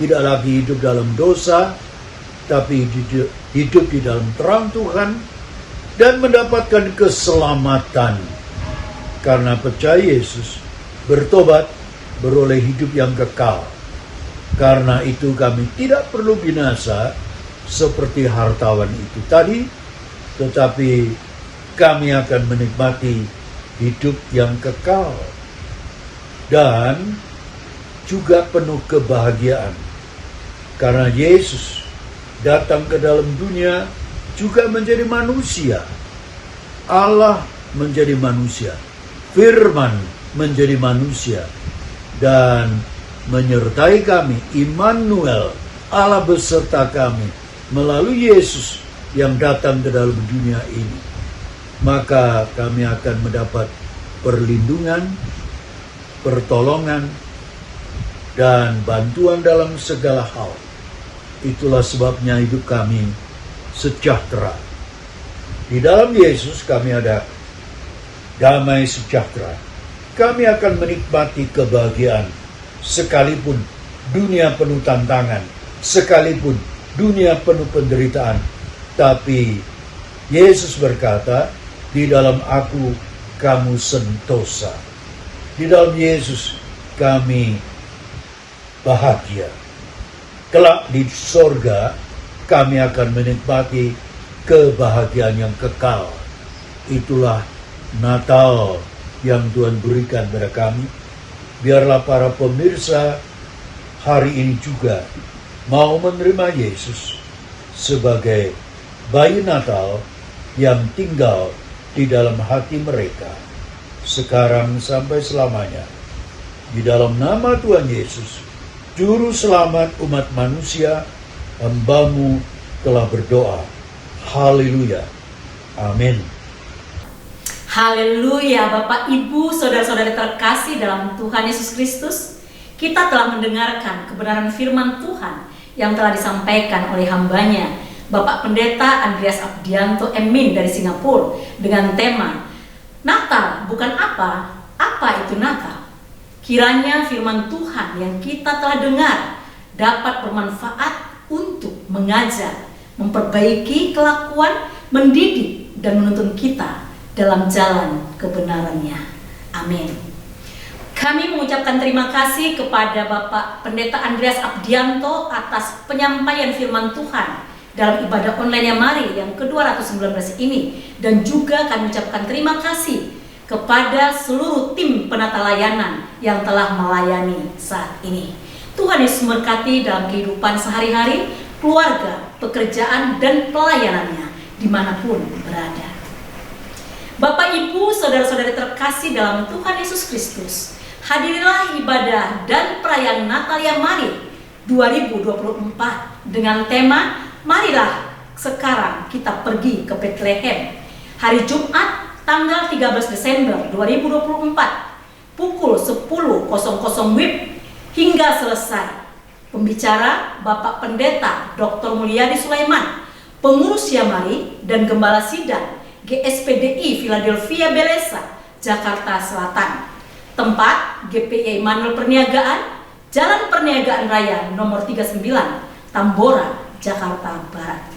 tidak lagi hidup dalam dosa, tapi hidup di dalam terang Tuhan, dan mendapatkan keselamatan karena percaya Yesus, bertobat, beroleh hidup yang kekal. Karena itu kami tidak perlu binasa seperti hartawan itu tadi, tetapi kami akan menikmati hidup yang kekal dan juga penuh kebahagiaan. Karena Yesus datang ke dalam dunia juga menjadi manusia. Allah menjadi manusia. Firman menjadi manusia. Dan menyertai kami, Immanuel, Allah beserta kami, melalui Yesus yang datang ke dalam dunia ini. Maka kami akan mendapat perlindungan, pertolongan, dan bantuan dalam segala hal. Itulah sebabnya hidup kami sejahtera. Di dalam Yesus kami ada damai sejahtera. Kami akan menikmati kebahagiaan sekalipun dunia penuh tantangan, sekalipun dunia penuh penderitaan. Tapi Yesus berkata, di dalam aku kamu sentosa. Di dalam Yesus kami bahagia. Kelak di sorga kami akan menikmati kebahagiaan yang kekal. Itulah Natal yang Tuhan berikan kepada kami. Biarlah para pemirsa hari ini juga mau menerima Yesus sebagai bayi Natal yang tinggal di dalam hati mereka, sekarang sampai selamanya. Di dalam nama Tuhan Yesus, Juru Selamat umat manusia, hamba-Mu telah berdoa. Haleluya. Amin. Haleluya, Bapak, Ibu, saudara-saudari terkasih dalam Tuhan Yesus Kristus. Kita telah mendengarkan kebenaran firman Tuhan yang telah disampaikan oleh hambanya, Bapak Pendeta Andreas Abdianto Emin dari Singapura, dengan tema Natal bukan apa itu Natal. Kiranya firman Tuhan yang kita telah dengar dapat bermanfaat untuk mengajar, memperbaiki kelakuan, mendidik, dan menuntun kita dalam jalan kebenarannya. Amin. Kami mengucapkan terima kasih kepada Bapak Pendeta Andreas Abdianto atas penyampaian firman Tuhan dalam ibadah online Mari yang ke-219 ini, dan juga kami ucapkan terima kasih kepada seluruh tim penata layanan yang telah melayani saat ini. Tuhan Yesus memberkati dalam kehidupan sehari-hari, keluarga, pekerjaan, dan pelayanannya dimanapun berada. Bapak, Ibu, saudara-saudari terkasih dalam Tuhan Yesus Kristus, hadirilah ibadah dan perayaan Natal Mari 2024 dengan tema Marilah sekarang kita pergi ke Bethlehem. Hari Jumat tanggal 13 Desember 2024 pukul 10.00 WIB hingga selesai. Pembicara Bapak Pendeta Dr. Mulyadi Sulaiman, pengurus Mari dan Gembala Sidang GSPDI Philadelphia Belesa, Jakarta Selatan. Tempat GPI Immanuel Perniagaan, Jalan Perniagaan Raya nomor 39, Tambora, Jakarta Barat.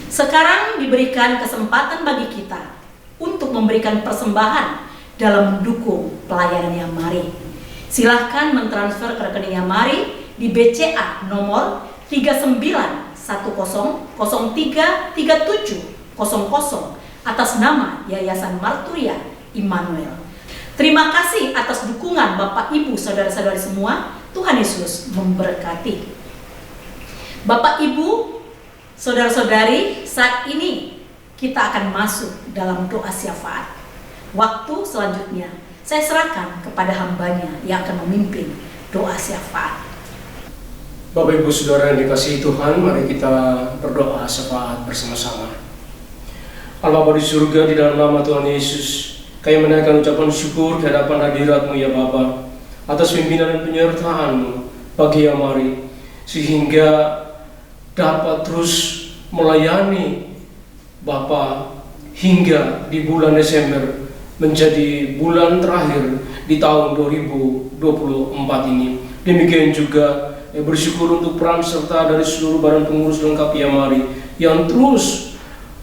Sekarang diberikan kesempatan bagi kita untuk memberikan persembahan dalam mendukung pelayanan Mari. Silahkan mentransfer ke rekening Mari di BCA nomor 3910033700 atas nama Yayasan Marturia Immanuel. Terima kasih atas dukungan Bapak, Ibu, saudara-saudari semua. Tuhan Yesus memberkati. Bapak, Ibu, saudara-saudari, saat ini kita akan masuk dalam doa syafaat. Waktu selanjutnya saya serahkan kepada hambanya yang akan memimpin doa syafaat. Bapak, Ibu, saudara yang dikasihi Tuhan, mari kita berdoa syafaat bersama-sama. Allah Bapa di surga, di dalam nama Tuhan Yesus, kami menaikkan ucapan syukur di hadapan hadirat-Mu ya Bapa, atas pimpinan dan penyertaan-Mu bagi Mari, sehingga dapat terus melayani Bapa hingga di bulan Desember menjadi bulan terakhir di tahun 2024 ini. Demikian juga bersyukur untuk peran serta dari seluruh badan pengurus lengkap Mari yang terus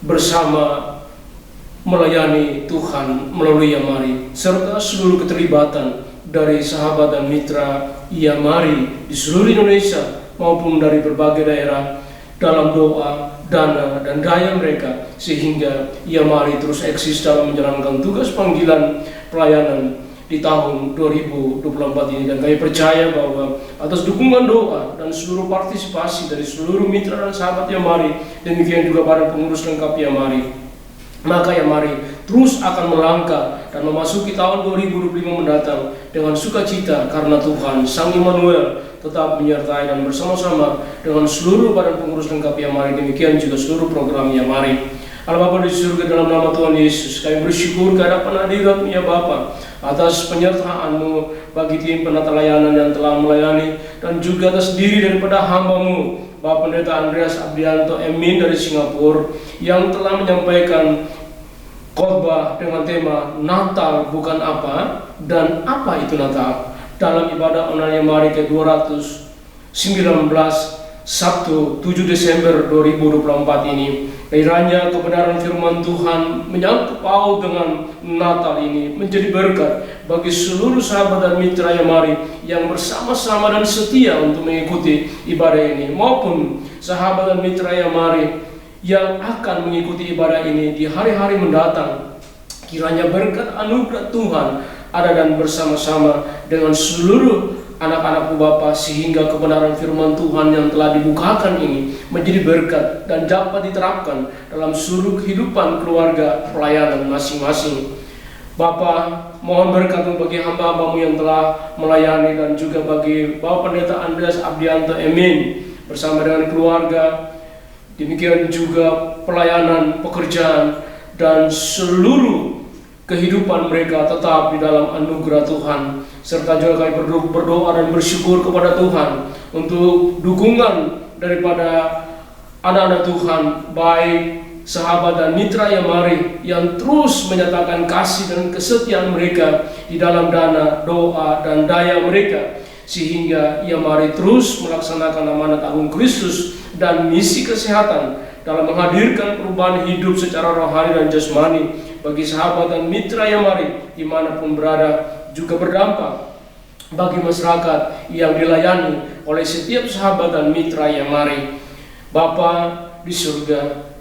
bersama melayani Tuhan melalui Mari, serta seluruh keterlibatan dari sahabat dan mitra Mari di seluruh Indonesia maupun dari berbagai daerah dalam doa, dana, dan daya mereka, sehingga Mari terus eksis dalam menjalankan tugas panggilan pelayanan di tahun 2024 ini. Dan kami percaya bahwa atas dukungan doa dan seluruh partisipasi dari seluruh mitra dan sahabat Mari, demikian juga para pengurus lengkap Mari, maka Mari terus akan melangkah dan memasuki tahun 2025 mendatang dengan sukacita, karena Tuhan Sang Immanuel tetap menyertai dan bersama-sama dengan seluruh badan pengurus lengkap Mari, demikian juga seluruh program Mari. Allah Bapa di surga, dalam nama Tuhan Yesus, kami bersyukur ke hadapan hadirat-Mu ya Bapa, atas penyertaan-Mu bagi tim penata layanan yang telah melayani, dan juga atas diri daripada hamba-Mu Bapak Pendeta Andreas Abdianto Emin dari Singapura, yang telah menyampaikan khotbah dengan tema Natal bukan apa dan apa itu Natal dalam ibadah online Mari ke-219 Sabtu 7 Desember 2024 ini. Kiranya kebenaran firman Tuhan menyangkut paut dengan Natal ini menjadi berkat bagi seluruh sahabat dan mitra Mari yang bersama-sama dan setia untuk mengikuti ibadah ini, maupun sahabat dan mitra Mari yang akan mengikuti ibadah ini di hari-hari mendatang. Kiranya berkat anugerah Tuhan ada dan bersama-sama dengan seluruh anak-anak-Mu Bapa, sehingga kebenaran firman Tuhan yang telah dibukakan ini menjadi berkat dan dapat diterapkan dalam seluruh kehidupan keluarga pelayanan masing-masing. Bapa, mohon berkat bagi hamba-hamba-Mu yang telah melayani, dan juga bagi Bapak Pendeta Andreas Abdianto Emin bersama dengan keluarga, demikian juga pelayanan, pekerjaan, dan seluruh kehidupan mereka tetap di dalam anugerah Tuhan. Serta juga kami berdoa dan bersyukur kepada Tuhan untuk dukungan daripada anak-anak Tuhan, baik sahabat dan mitra Yamari yang terus menyatakan kasih dan kesetiaan mereka di dalam dana, doa, dan daya mereka, sehingga Yamari terus melaksanakan amanat agung Kristus dan misi kesehatan dalam menghadirkan perubahan hidup secara rohani dan jasmani bagi sahabat dan mitra Yamari dimanapun berada, juga berdampak bagi masyarakat yang dilayani oleh setiap sahabat dan mitra Yamari. Bapa di surga,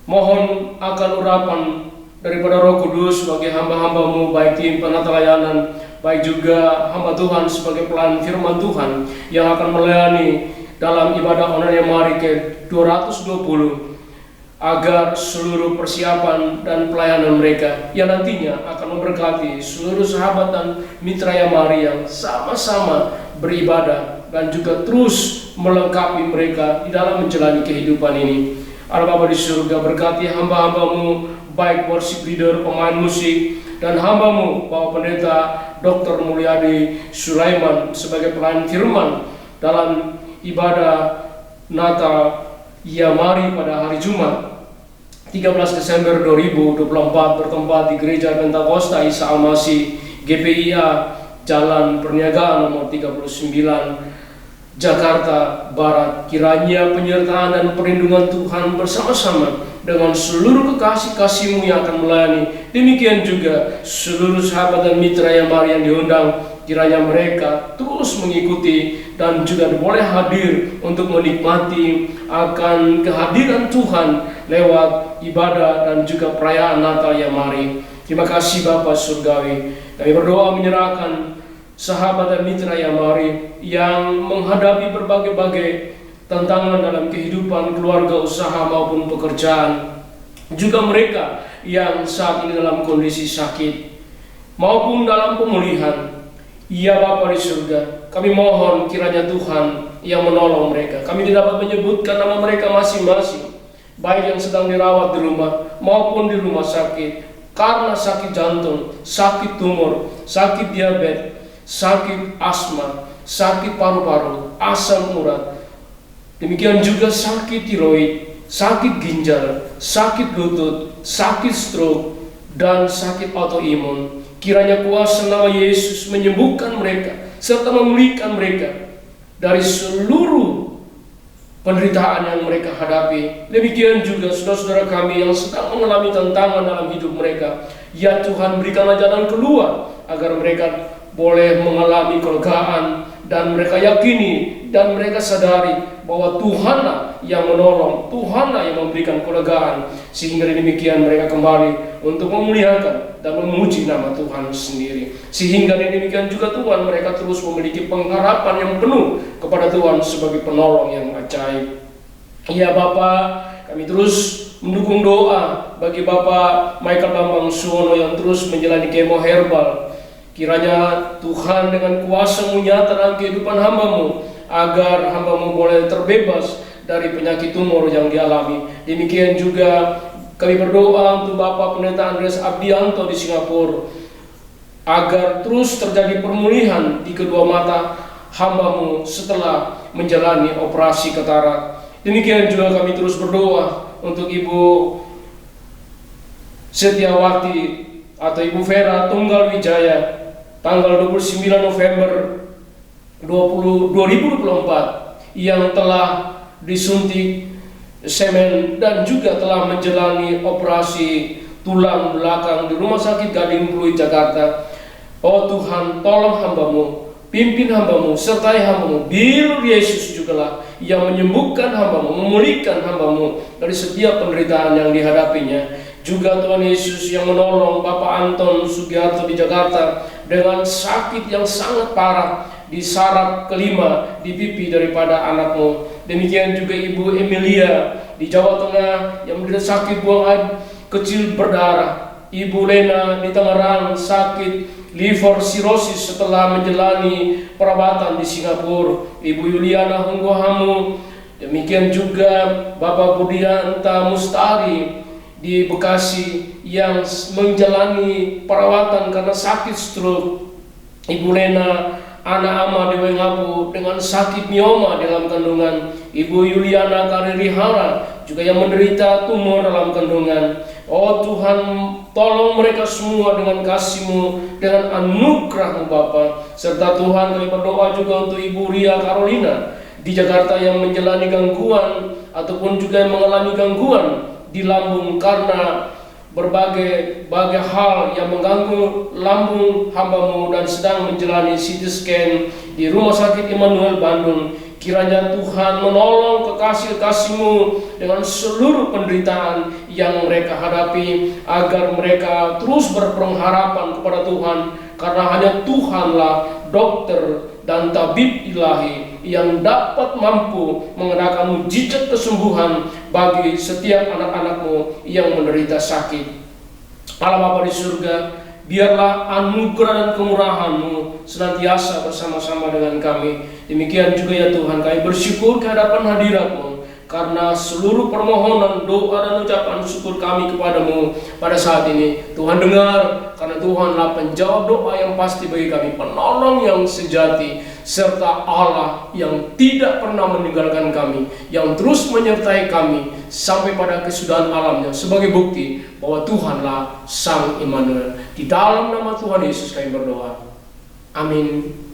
mohon akan urapan daripada Roh Kudus bagi hamba-hambamu, baik tim penata layanan, baik juga hamba Tuhan sebagai pelayan firman Tuhan yang akan melayani dalam ibadah online Yamari ke-220, agar seluruh persiapan dan pelayanan mereka yang nantinya akan memberkati seluruh sahabat dan mitra Yamari yang sama-sama beribadah dan juga terus melengkapi mereka di dalam menjalani kehidupan ini. Allah Bapa di surga, berkati hamba-hambamu, baik worship leader, pemain musik, dan hambamu Bapak Pendeta Dr. Mulyadi Sulaiman sebagai pelayan firman dalam ibadah Natal Yamari pada hari Jumat 13 Desember 2024 bertempat di Gereja Pentakosta Isa Al-Masih GPIA Jalan Perniagaan nomor 39 Jakarta Barat. Kiranya penyertaan dan perlindungan Tuhan bersama-sama dengan seluruh kekasih-kasih-Mu yang akan melayani. Demikian juga seluruh sahabat dan mitra Yamari yang diundang, kiranya mereka terus mengikuti dan juga boleh hadir untuk menikmati akan kehadiran Tuhan lewat ibadah dan juga perayaan Natal Yamari. Terima kasih Bapa Surgawi. Kami berdoa menyerahkan sahabat dan mitra Yamari yang menghadapi berbagai-bagai tantangan dalam kehidupan keluarga, usaha maupun pekerjaan, juga mereka yang saat ini dalam kondisi sakit maupun dalam pemulihan. Ya Bapa di surga, kami mohon kiranya Tuhan yang menolong mereka. Kami tidak dapat menyebutkan nama mereka masing-masing, baik yang sedang dirawat di rumah maupun di rumah sakit karena sakit jantung, sakit tumor, sakit diabetes, sakit asma, sakit paru-paru, asam urat, demikian juga sakit tiroid, sakit ginjal, sakit lutut, sakit stroke, dan sakit autoimun. Kiranya kuasa nama Yesus menyembuhkan mereka serta memulihkan mereka dari seluruh penderitaan yang mereka hadapi. Demikian juga saudara-saudara kami yang sedang mengalami tantangan dalam hidup mereka. Ya Tuhan, berikanlah jalan keluar agar mereka boleh mengalami kelegaan, dan mereka yakini dan mereka sadari bahwa Tuhanlah yang menolong, Tuhanlah yang memberikan kelegaan, sehingga demikian mereka kembali untuk memuliakan dan memuji nama Tuhan sendiri. Sehingga demikian juga Tuhan, mereka terus memiliki pengharapan yang penuh kepada Tuhan sebagai penolong yang ajaib. Ya Bapa, kami terus mendukung doa bagi Bapak Michael Bambang Suwono yang terus menjalani kemo herbal. Kiranya Tuhan dengan kuasa-Mu nyata dalam kehidupan hamba-Mu, agar hamba-Mu boleh terbebas dari penyakit tumor yang dialami. Demikian juga kami berdoa untuk Bapak Pendeta Andreas Abdianto di Singapura, agar terus terjadi pemulihan di kedua mata hamba-Mu setelah menjalani operasi katarak. Demikian juga kami terus berdoa untuk Ibu Setiawati atau Ibu Vera Tunggal Wijaya, tanggal 29 November 2024, yang telah disuntik semen dan juga telah menjalani operasi tulang belakang di Rumah Sakit Gading Pluit Jakarta. Oh Tuhan, tolong hamba-Mu, pimpin hamba-Mu, sertai hamba-Mu. Biar Yesus jugalah yang menyembuhkan hamba-Mu, memulihkan hamba-Mu dari setiap penderitaan yang dihadapinya. Juga Tuhan Yesus yang menolong Bapak Anton Sugiharto di Jakarta dengan sakit yang sangat parah di saraf kelima di pipi daripada anakmu. Demikian juga Ibu Emilia di Jawa Tengah yang menderita sakit buang air kecil berdarah. Ibu Lena di Tangerang sakit liver cirrhosis setelah menjalani perawatan di Singapura. Ibu Yuliana Hunggohamu, demikian juga Bapak Budianta Mustari di Bekasi yang menjalani perawatan karena sakit stroke, Ibu Lena, anak Ama di Wengapu dengan sakit mioma dalam kandungan, Ibu Yuliana Karirihara juga yang menderita tumor dalam kandungan. Oh Tuhan, tolong mereka semua dengan kasih-Mu, dengan anugerah-Mu Bapa. Serta Tuhan, kami berdoa juga untuk Ibu Ria Carolina di Jakarta yang menjalani gangguan ataupun juga yang mengalami gangguan di lambung karena berbagai hal yang mengganggu lambung hamba-Mu dan sedang menjalani CT scan di Rumah Sakit Immanuel Bandung. Kiranya Tuhan menolong kekasih-kasih-Mu dengan seluruh penderitaan yang mereka hadapi, agar mereka terus berpengharapan kepada Tuhan, karena hanya Tuhanlah dokter dan tabib ilahi yang dapat mampu mengenakan mujizat kesembuhan bagi setiap anak-anak-Mu yang menderita sakit. Allah Bapa di surga, biarlah anugerah dan kemurahan-Mu senantiasa bersama-sama dengan kami. Demikian juga ya Tuhan, kami bersyukur ke hadapan hadirat-Mu karena seluruh permohonan, doa dan ucapan syukur kami kepada-Mu pada saat ini. Tuhan dengar, karena Tuhanlah penjawab doa yang pasti bagi kami, penolong yang sejati, serta Allah yang tidak pernah meninggalkan kami, yang terus menyertai kami sampai pada kesudahan alamnya, sebagai bukti bahwa Tuhanlah Sang Immanuel. Di dalam nama Tuhan Yesus kami berdoa. Amin.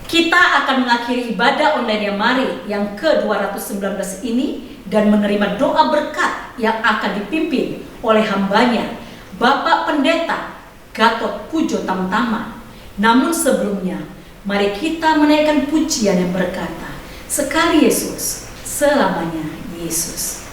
Kita akan mengakhiri ibadah online Mari yang ke-219 ini dan menerima doa berkat yang akan dipimpin oleh hambanya, Bapak Pendeta Gatot Pujo Tamtama. Namun sebelumnya, mari kita menaikkan pujian yang berkata, sekali Yesus, selamanya Yesus.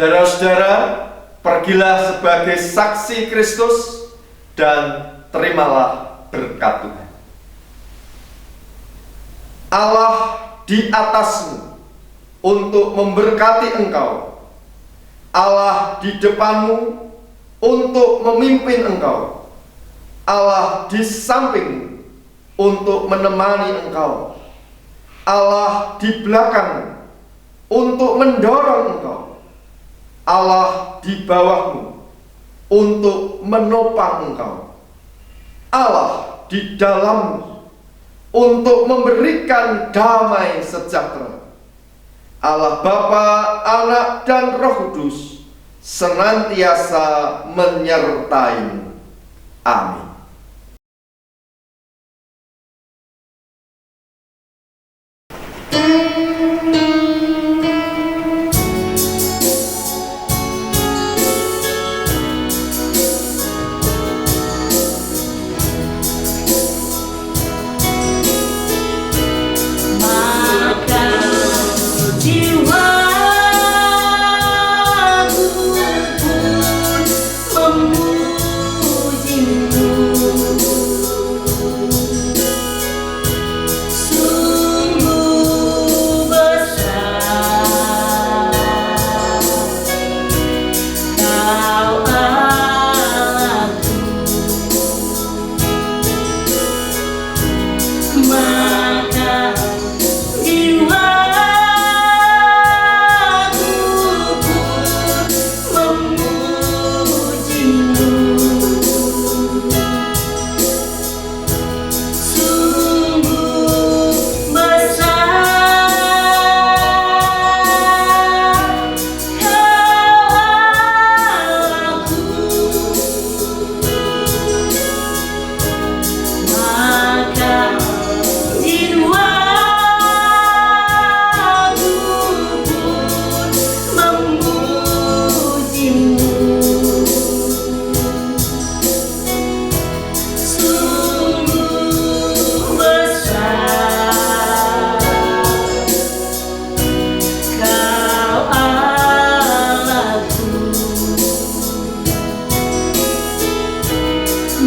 Saudara-saudara, pergilah sebagai saksi Kristus dan terimalah berkat Tuhan. Allah di atasmu untuk memberkati engkau. Allah di depanmu untuk memimpin engkau. Allah di sampingmu untuk menemani engkau. Allah di belakangmu untuk mendorong engkau. Allah di bawahmu untuk menopang engkau. Allah di dalammu untuk memberikan damai sejahtera. Allah Bapa, Anak, dan Roh Kudus senantiasa menyertaimu. Amin. Sungguh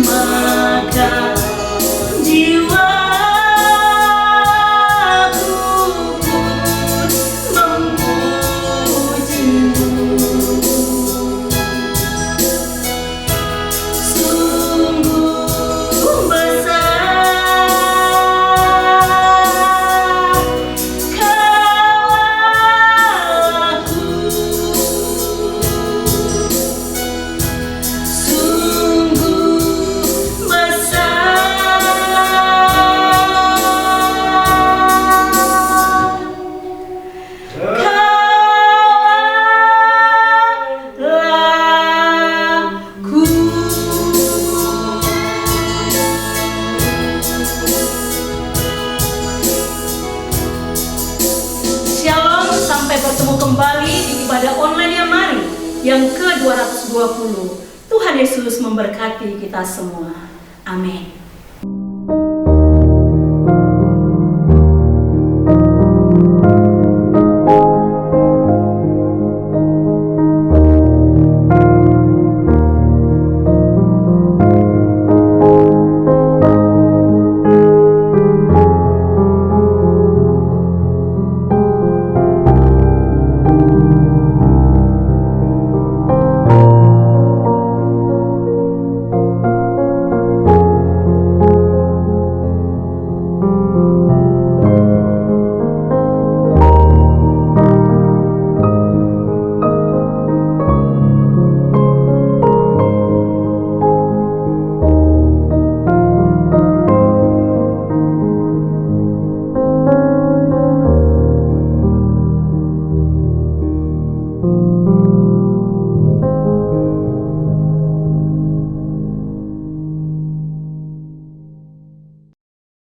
maka jiwaku pun memujimu. Sungguh besar Kau-Ku, sungguh Kau-Ku. Shalom, sampai bertemu kembali di ibadah online yang mari yang ke-220. Tuhan Yesus memberkati kita semua. Amin.